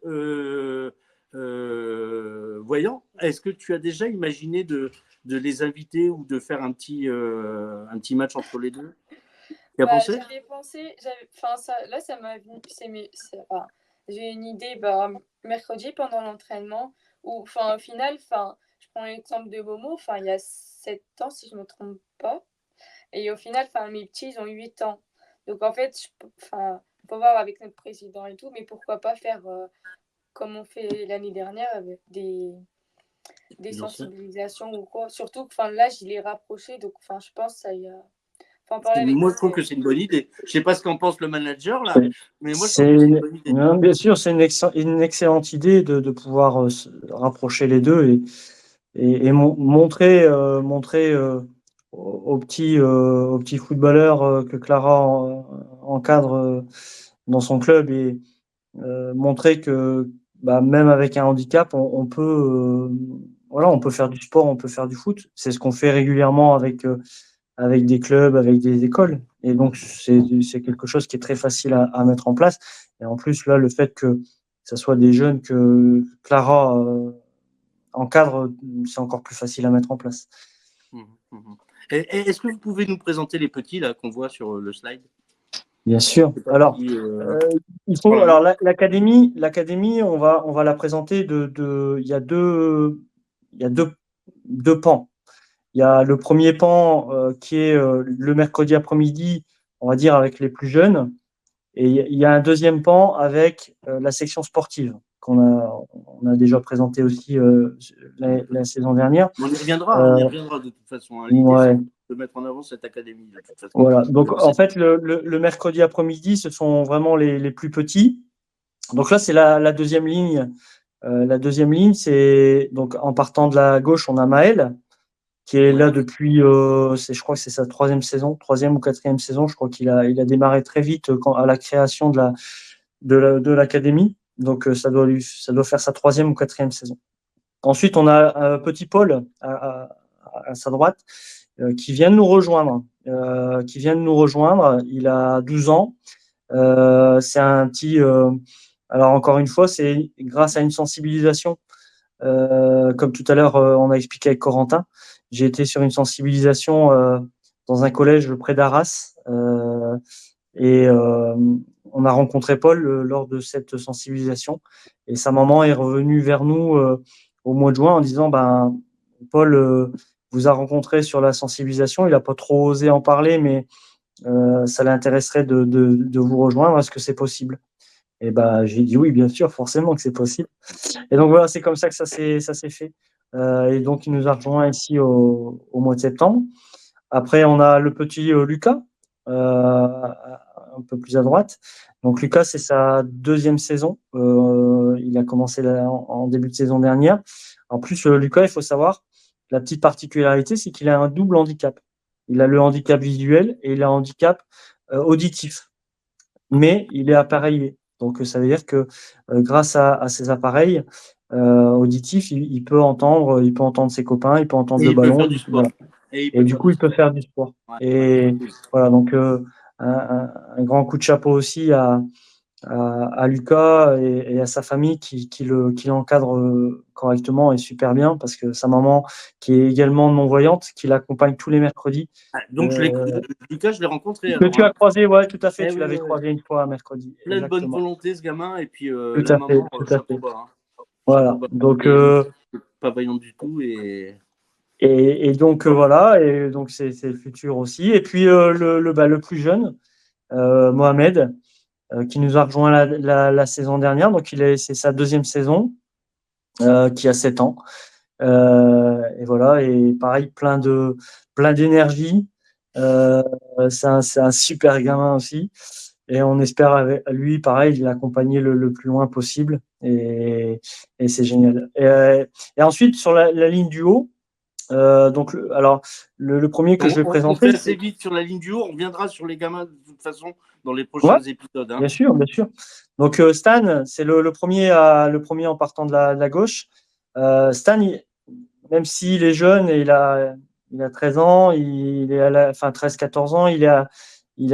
voyants, est-ce que tu as déjà imaginé de les inviter ou de faire un petit match entre les deux? Tu as pensé? J'avais pensé, là, ça m'a venu. J'ai une idée mercredi pendant l'entraînement où, au final, je prends l'exemple de Momo, il y a 7 ans, si je ne me trompe pas. Et au final, mes petits, ils ont 8 ans. Donc, en fait, on peut voir avec notre président et tout, mais pourquoi pas faire comme on fait l'année dernière avec des sensibilisations ou quoi. Surtout que l'âge, il est rapproché, donc je pense que ça y a. Moi, je trouve que c'est une bonne idée. Je ne sais pas ce qu'en pense le manager, là, mais moi, je trouve que c'est une bonne idée. Non, bien sûr, c'est une excellente idée de pouvoir rapprocher les deux et montrer aux petits footballeurs que Clara encadre dans son club et montrer que même avec un handicap, on peut, voilà, on peut faire du sport, on peut faire du foot. C'est ce qu'on fait régulièrement avec des clubs, avec des écoles. Et donc, c'est quelque chose qui est très facile à mettre en place. Et en plus, là, le fait que ce soit des jeunes que Clara encadre, c'est encore plus facile à mettre en place. Est-ce que vous pouvez nous présenter les petits là qu'on voit sur le slide? Bien sûr. Alors, il faut. Alors, l'académie, on va la présenter il y a deux pans. Il y a le premier pan qui est le mercredi après-midi, on va dire avec les plus jeunes, et il y a un deuxième pan avec la section sportive on a déjà présenté aussi la saison dernière. On y reviendra de toute façon. L'idée, ouais. c'est de mettre en avant cette académie de toute façon. Voilà. Donc en fait, le mercredi après-midi, ce sont vraiment les plus petits. Donc là, c'est la deuxième ligne. La deuxième ligne, c'est donc en partant de la gauche, on a Maël, qui est là depuis, je crois que c'est sa troisième ou quatrième saison. Je crois qu'il a démarré très vite à la création de l'académie. Donc ça doit faire sa troisième ou quatrième saison. Ensuite, on a petit Paul à sa droite qui vient de nous rejoindre. Il a 12 ans. C'est un petit. Alors encore une fois, c'est grâce à une sensibilisation. Comme tout à l'heure, on a expliqué avec Corentin. J'ai été sur une sensibilisation dans un collège près d'Arras et on a rencontré Paul lors de cette sensibilisation et sa maman est revenue vers nous au mois de juin en disant Paul vous a rencontré sur la sensibilisation, il n'a pas trop osé en parler, mais ça l'intéresserait de vous rejoindre, est-ce que c'est possible? Et j'ai dit oui, bien sûr, forcément que c'est possible. Et donc voilà, c'est comme ça que ça s'est fait. Et donc il nous a rejoint ici au mois de septembre. Après, on a le petit Lucas, un peu plus à droite. Donc Lucas, c'est sa deuxième saison. Il a commencé en début de saison dernière. En plus, Lucas, il faut savoir, la petite particularité, c'est qu'il a un double handicap. Il a le handicap visuel et il a un handicap auditif. Mais il est appareillé. Donc ça veut dire que grâce à ces appareils auditifs, il peut entendre ses copains, il peut entendre Et le il peut faire ballon. du sport. Voilà. Et il Et peut du faire coup, du il peut sport. faire du sport. Ouais, Et cool. voilà, donc un grand coup de chapeau aussi à Lucas et à sa famille qui l'encadre correctement et super bien, parce que sa maman, qui est également non-voyante, qui l'accompagne tous les mercredis. Donc Lucas, je l'ai rencontré Que alors. tu as croisé, ouais, tout à fait, Eh tu ouais, l'avais ouais, ouais. croisé une fois mercredi, Plein de bonne exactement. volonté ce gamin, et puis Tout la à fait, maman, tout à chapeau fait. bas. Chapeau Voilà, bas. donc Et Lucas, pas vaillant du tout. et donc voilà, et donc c'est le futur aussi. Et puis le plus jeune, Mohamed, qui nous a rejoint la saison dernière, donc c'est sa deuxième saison, qui a 7 ans. Et voilà, et pareil, plein d'énergie. Euh, c'est un super gamin aussi. Et on espère avec lui, pareil, l'accompagner le plus loin possible. Et c'est génial. Et ensuite, sur la ligne du haut, donc, alors, le premier que je vais On présenter, fait assez vite sur la ligne du haut. On reviendra sur les gamins de toute façon dans les ouais, prochains épisodes. bien sûr, bien sûr. Donc, Stan, c'est le premier, le premier en partant de la gauche. Stan, même s'il est jeune et il a 13 ans, il est enfin 13-14 ans, il est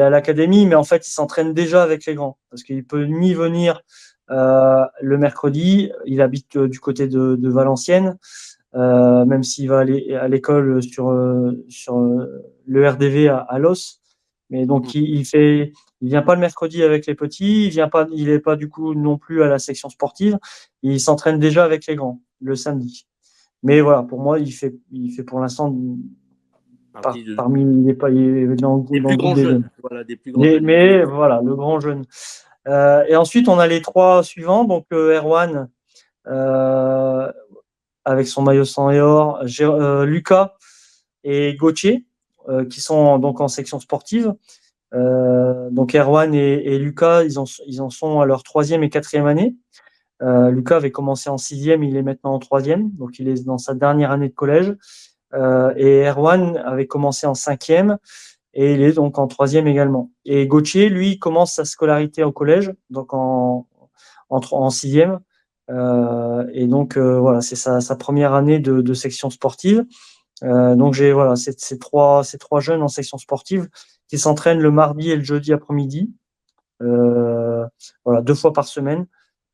à l'académie, mais en fait, il s'entraîne déjà avec les grands parce qu'il peut ni venir le mercredi, il habite du côté de Valenciennes, même s'il va aller à l'école sur le RDV à Los. Mais donc, il vient pas le mercredi avec les petits, il est pas du coup non plus à la section sportive, il s'entraîne déjà avec les grands le samedi. Mais voilà, pour moi, il fait pour l'instant parmi il est Des dans plus le groupe grands des jeunes. jeunes. Voilà, des plus grands jeunes. Mais voilà, le grand jeune. Et ensuite, on a les trois suivants, donc Erwan avec son maillot sang et or, Lucas et Gauthier, qui sont donc en section sportive. Donc Erwan et Lucas, ils en sont à leur troisième et quatrième année. Lucas avait commencé en sixième, il est maintenant en troisième, donc il est dans sa dernière année de collège. Et Erwan avait commencé en cinquième et il est donc en troisième également. Et Gauthier, lui, commence sa scolarité au collège, donc en sixième. Et donc voilà, c'est sa première année de section sportive. Donc j'ai voilà, ces trois jeunes en section sportive qui s'entraînent le mardi et le jeudi après-midi, voilà, 2 fois par semaine.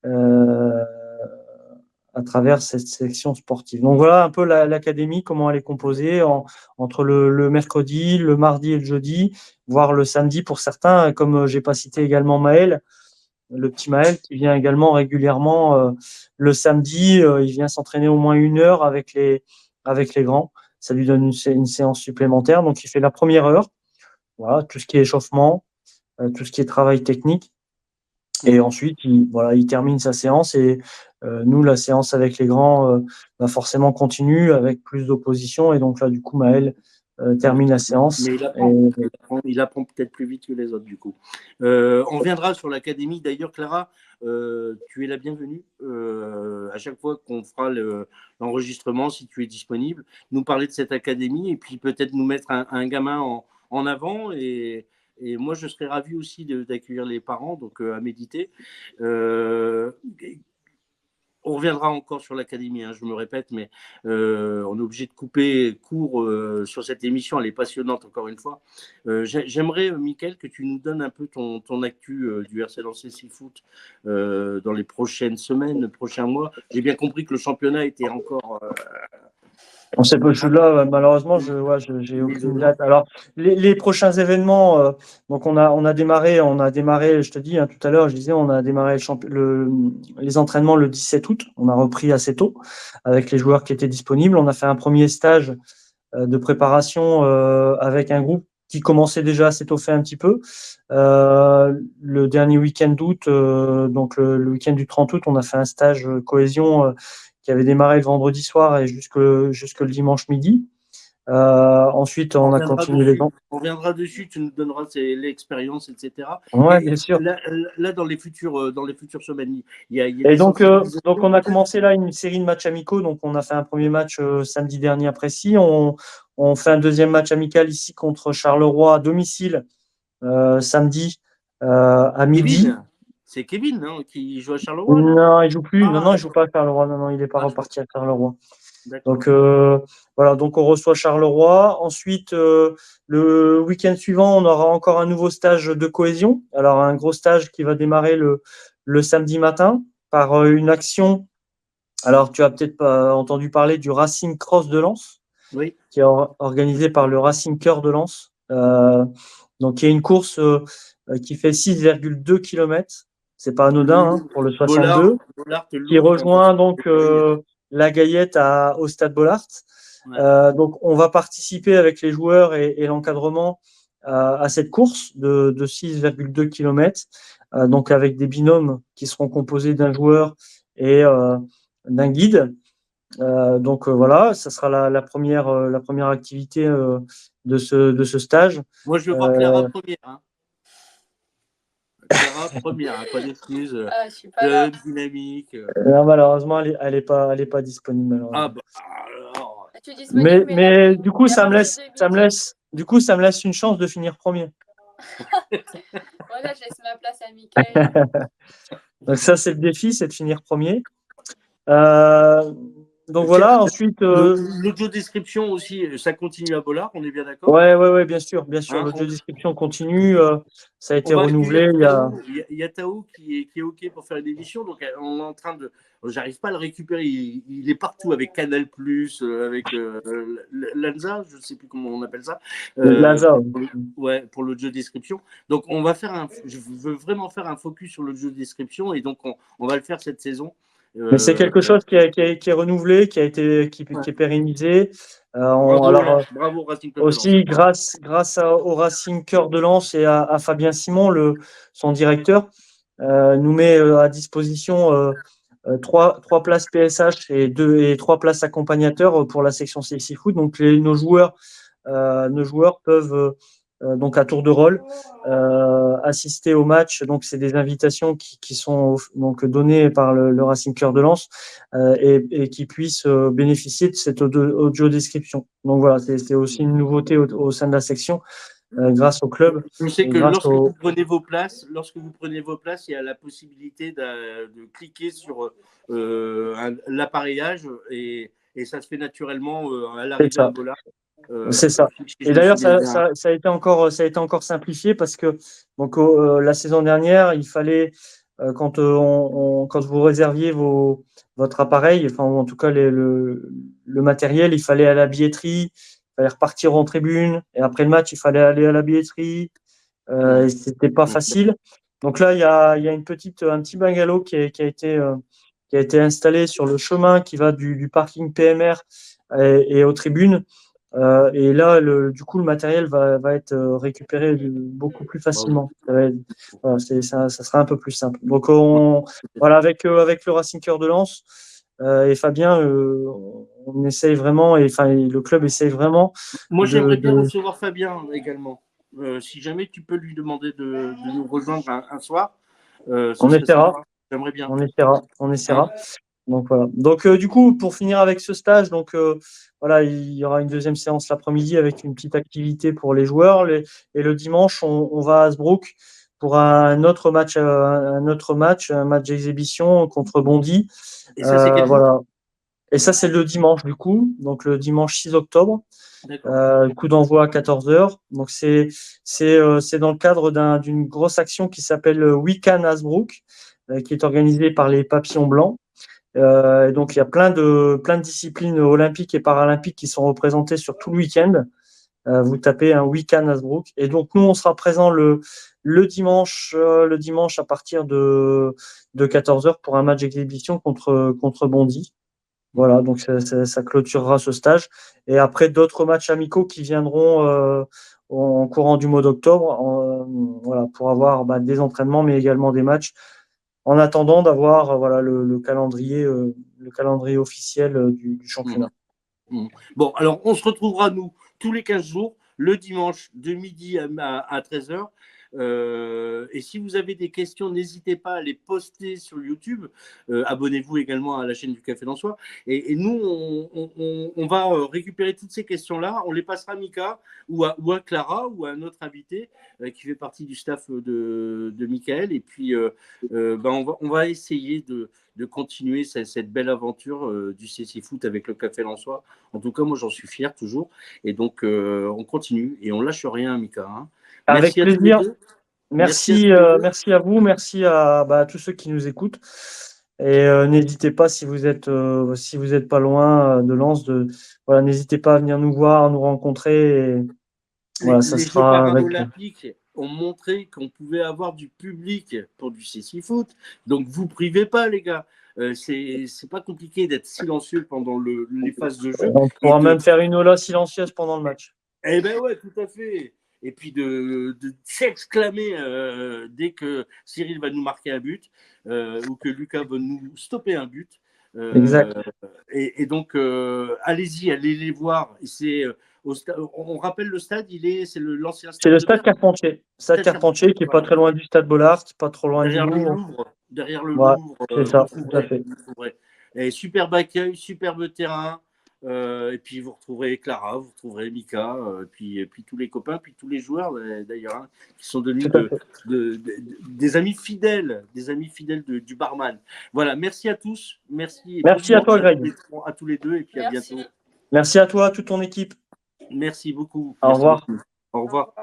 Euh, à travers cette section sportive. Donc voilà un peu l'académie, comment elle est composée entre le mercredi, le mardi et le jeudi, voire le samedi pour certains, comme j'ai pas cité également Maël, le petit Maël qui vient également régulièrement le samedi, il vient s'entraîner au moins 1 heure avec les grands. Ça lui donne une séance supplémentaire. Donc il fait la première heure, voilà, tout ce qui est échauffement, tout ce qui est travail technique. Et ensuite, il termine sa séance et nous, la séance avec les grands forcément continue avec plus d'opposition. Et donc là, du coup, Maël termine la séance. Mais il apprend peut-être plus vite que les autres, du coup. On reviendra sur l'académie. D'ailleurs, Clara, tu es la bienvenue. À chaque fois qu'on fera l'enregistrement, si tu es disponible, nous parler de cette académie et puis peut-être nous mettre un gamin en avant. Et moi, je serais ravi aussi d'accueillir les parents, donc à méditer. On reviendra encore sur l'académie, hein, je me répète, mais on est obligé de couper court sur cette émission. Elle est passionnante, encore une fois. J'aimerais, Mickaël, que tu nous donnes un peu ton actu du RC Lens 6 Foot dans les prochaines semaines, prochains mois. J'ai bien compris que le championnat était encore On sait pas, là, malheureusement, j'ai aucune date. Alors, les prochains événements, donc on a démarré, je te dis, hein, tout à l'heure, je disais, on a démarré les entraînements le 17 août. On a repris assez tôt avec les joueurs qui étaient disponibles. On a fait un premier stage de préparation avec un groupe qui commençait déjà à s'étoffer un petit peu. Le dernier week-end d'août, donc le week-end du 30 août, on a fait un stage cohésion qui avait démarré le vendredi soir et jusque le dimanche midi. Ensuite, on a continué les ans. On reviendra dessus, tu nous donneras l'expérience, etc. Ouais, Et bien sûr. là, dans les futures semaines, il y a Et des donc, sensibilisations. on a commencé là une série de matchs amicaux. Donc, on a fait un premier match samedi dernier à Précy. On fait un deuxième match amical ici contre Charleroi à domicile samedi à midi. Kevin, c'est Kevin qui joue à Charleroi, là? Non, il joue plus. Ah, Non, il joue pas à Charleroi. Non, il n'est pas reparti à Charleroi. d'accord. Donc voilà, donc on reçoit Charleroi. Ensuite, le week-end suivant, on aura encore un nouveau stage de cohésion. Alors un gros stage qui va démarrer le samedi matin par une action. Alors tu as peut-être pas entendu parler du Racing Cross de Lens, Oui. qui est organisé par le Racing Cœur de Lens. Donc il y a une course qui fait 6,2 km. C'est pas anodin pour le 62. Bollard, Qui rejoint donc la Gaillette au stade Bollard. Ouais. Donc, on va participer avec les joueurs et l'encadrement à cette course de 6,2 km. Donc, avec des binômes qui seront composés d'un joueur et d'un guide. Donc, voilà, ça sera la première activité de ce stage. Moi, je veux voir Clara première. Clara première, pas d'excuses. Dynamique. Non, malheureusement, elle est pas disponible. Ah bah alors. Mais du coup, ça me laisse une chance de finir premier. Voilà, je laisse ma place à Mickaël. Donc ça, c'est le défi, c'est de finir premier. Donc voilà, ensuite... L'audio description aussi, ça continue à Bollard, on est bien d'accord? Ouais, bien sûr. L'audio description continue, ça a été renouvelé. Il y a Tao qui est OK pour faire une émission, donc on est en train de... J'arrive pas à le récupérer, il est partout avec Canal+, avec Lanza, je ne sais plus comment on appelle ça. Lanza. Ouais, pour l'audio description. Donc je veux vraiment faire un focus sur l'audio description et donc on va le faire cette saison. Mais c'est quelque chose qui est renouvelé, qui est pérennisé. Bravo Racing Club aussi, de Lens. Grâce au Racing Cœur de Lens et à Fabien Simon, son directeur, nous met à disposition 3 places PSH et 3 places accompagnateurs pour la section CXC Foot. Donc, nos joueurs peuvent donc à tour de rôle assister au match. Donc c'est des invitations qui sont donc données par le Racing Cœur de Lens et qui puissent bénéficier de cette audio description. Donc voilà, c'est aussi une nouveauté au sein de la section. Grâce au club. Je sais que lorsque vous prenez vos places, il y a la possibilité de cliquer sur l'appareillage et ça se fait naturellement à l'arrivée à Bollard. C'est ça. Et d'ailleurs, ça a été encore simplifié parce que donc la saison dernière, il fallait quand vous réserviez votre appareil, enfin en tout cas le matériel, il fallait aller à la billetterie, il fallait repartir en tribune et après le match, il fallait aller à la billetterie. Et c'était pas facile. Donc là, il y a un petit bungalow qui a été installé sur le chemin qui va du parking PMR et aux tribunes. Et là, du coup, le matériel va être récupéré beaucoup plus facilement. Ça sera un peu plus simple. Donc, voilà, avec le Racing Cœur de Lens et Fabien, on essaye vraiment, et le club essaye vraiment. Moi, j'aimerais bien recevoir Fabien également. Si jamais tu peux lui demander de nous rejoindre un soir, on essaiera. J'aimerais bien. On essaiera. Donc voilà. Donc du coup, pour finir avec ce stage, donc voilà, il y aura une deuxième séance l'après-midi avec une petite activité pour les joueurs. Et le dimanche, on va à Hasbrook pour un autre match, un match d'exhibition contre Bondy. Et ça, c'est voilà. Et ça, c'est le dimanche du coup, donc le dimanche 6 octobre. Coup d'envoi à 14h. Donc c'est dans le cadre d'une grosse action qui s'appelle Weekend Hasbrook, qui est organisée par les Papillons Blancs. Et donc, il y a plein de disciplines olympiques et paralympiques qui sont représentées sur tout le week-end. Vous tapez un week-end Hasbrook. Et donc, nous, on sera présent le dimanche à partir de 14h pour un match d'exhibition contre Bondy. Voilà, donc ça clôturera ce stage. Et après, d'autres matchs amicaux qui viendront en courant du mois d'octobre, voilà, pour avoir des entraînements, mais également des matchs, en attendant d'avoir voilà, le calendrier officiel du championnat. Bon, alors on se retrouvera, nous, tous les 15 jours, le dimanche de midi à 13h. Et si vous avez des questions, n'hésitez pas à les poster sur YouTube. Abonnez-vous également à la chaîne du Café d'Ansois. Et nous, on va récupérer toutes ces questions-là. On les passera à Mika ou à Clara ou à un autre invité qui fait partie du staff de Michael. Et puis, on va essayer de continuer cette belle aventure du CC Foot avec le Café d'Ansois. En tout cas, moi, j'en suis fier toujours. Et donc, on continue et on lâche rien, Mika. Hein. Avec Merci à tous les plaisir. deux. Merci à vous, merci à tous ceux qui nous écoutent. Et n'hésitez pas, si vous êtes pas loin de Lens, voilà, n'hésitez pas à venir nous voir, à nous rencontrer. Et, voilà, ça Les Jeux sera avec. paralympiques ont montré qu'on pouvait avoir du public pour du CC Foot. Donc, vous privez pas, les gars. C'est pas compliqué d'être silencieux pendant les phases de jeu. On pourra même faire une ola silencieuse pendant le match. Eh ben ouais, tout à fait. Et puis de s'exclamer dès que Cyril va nous marquer un but ou que Lucas va nous stopper un but. Exact. Et donc, allez-y, allez les voir. On rappelle le stade, c'est l'ancien stade. C'est le stade Carpentier. Stade Carpentier qui n'est pas très loin du stade Bollard, qui n'est pas trop loin du Louvre. Derrière le Ouais, Louvre, c'est ça, tout à fait. Et superbe accueil, superbe terrain. Et puis vous retrouverez Clara, vous retrouverez Mika, et puis tous les copains, puis tous les joueurs d'ailleurs, hein, qui sont devenus des amis fidèles, du barman. Voilà, merci à tous, merci à toi, Greg. à tous les deux, et puis à bientôt. Merci à toi, à toute ton équipe. Merci beaucoup. Au revoir. Au revoir.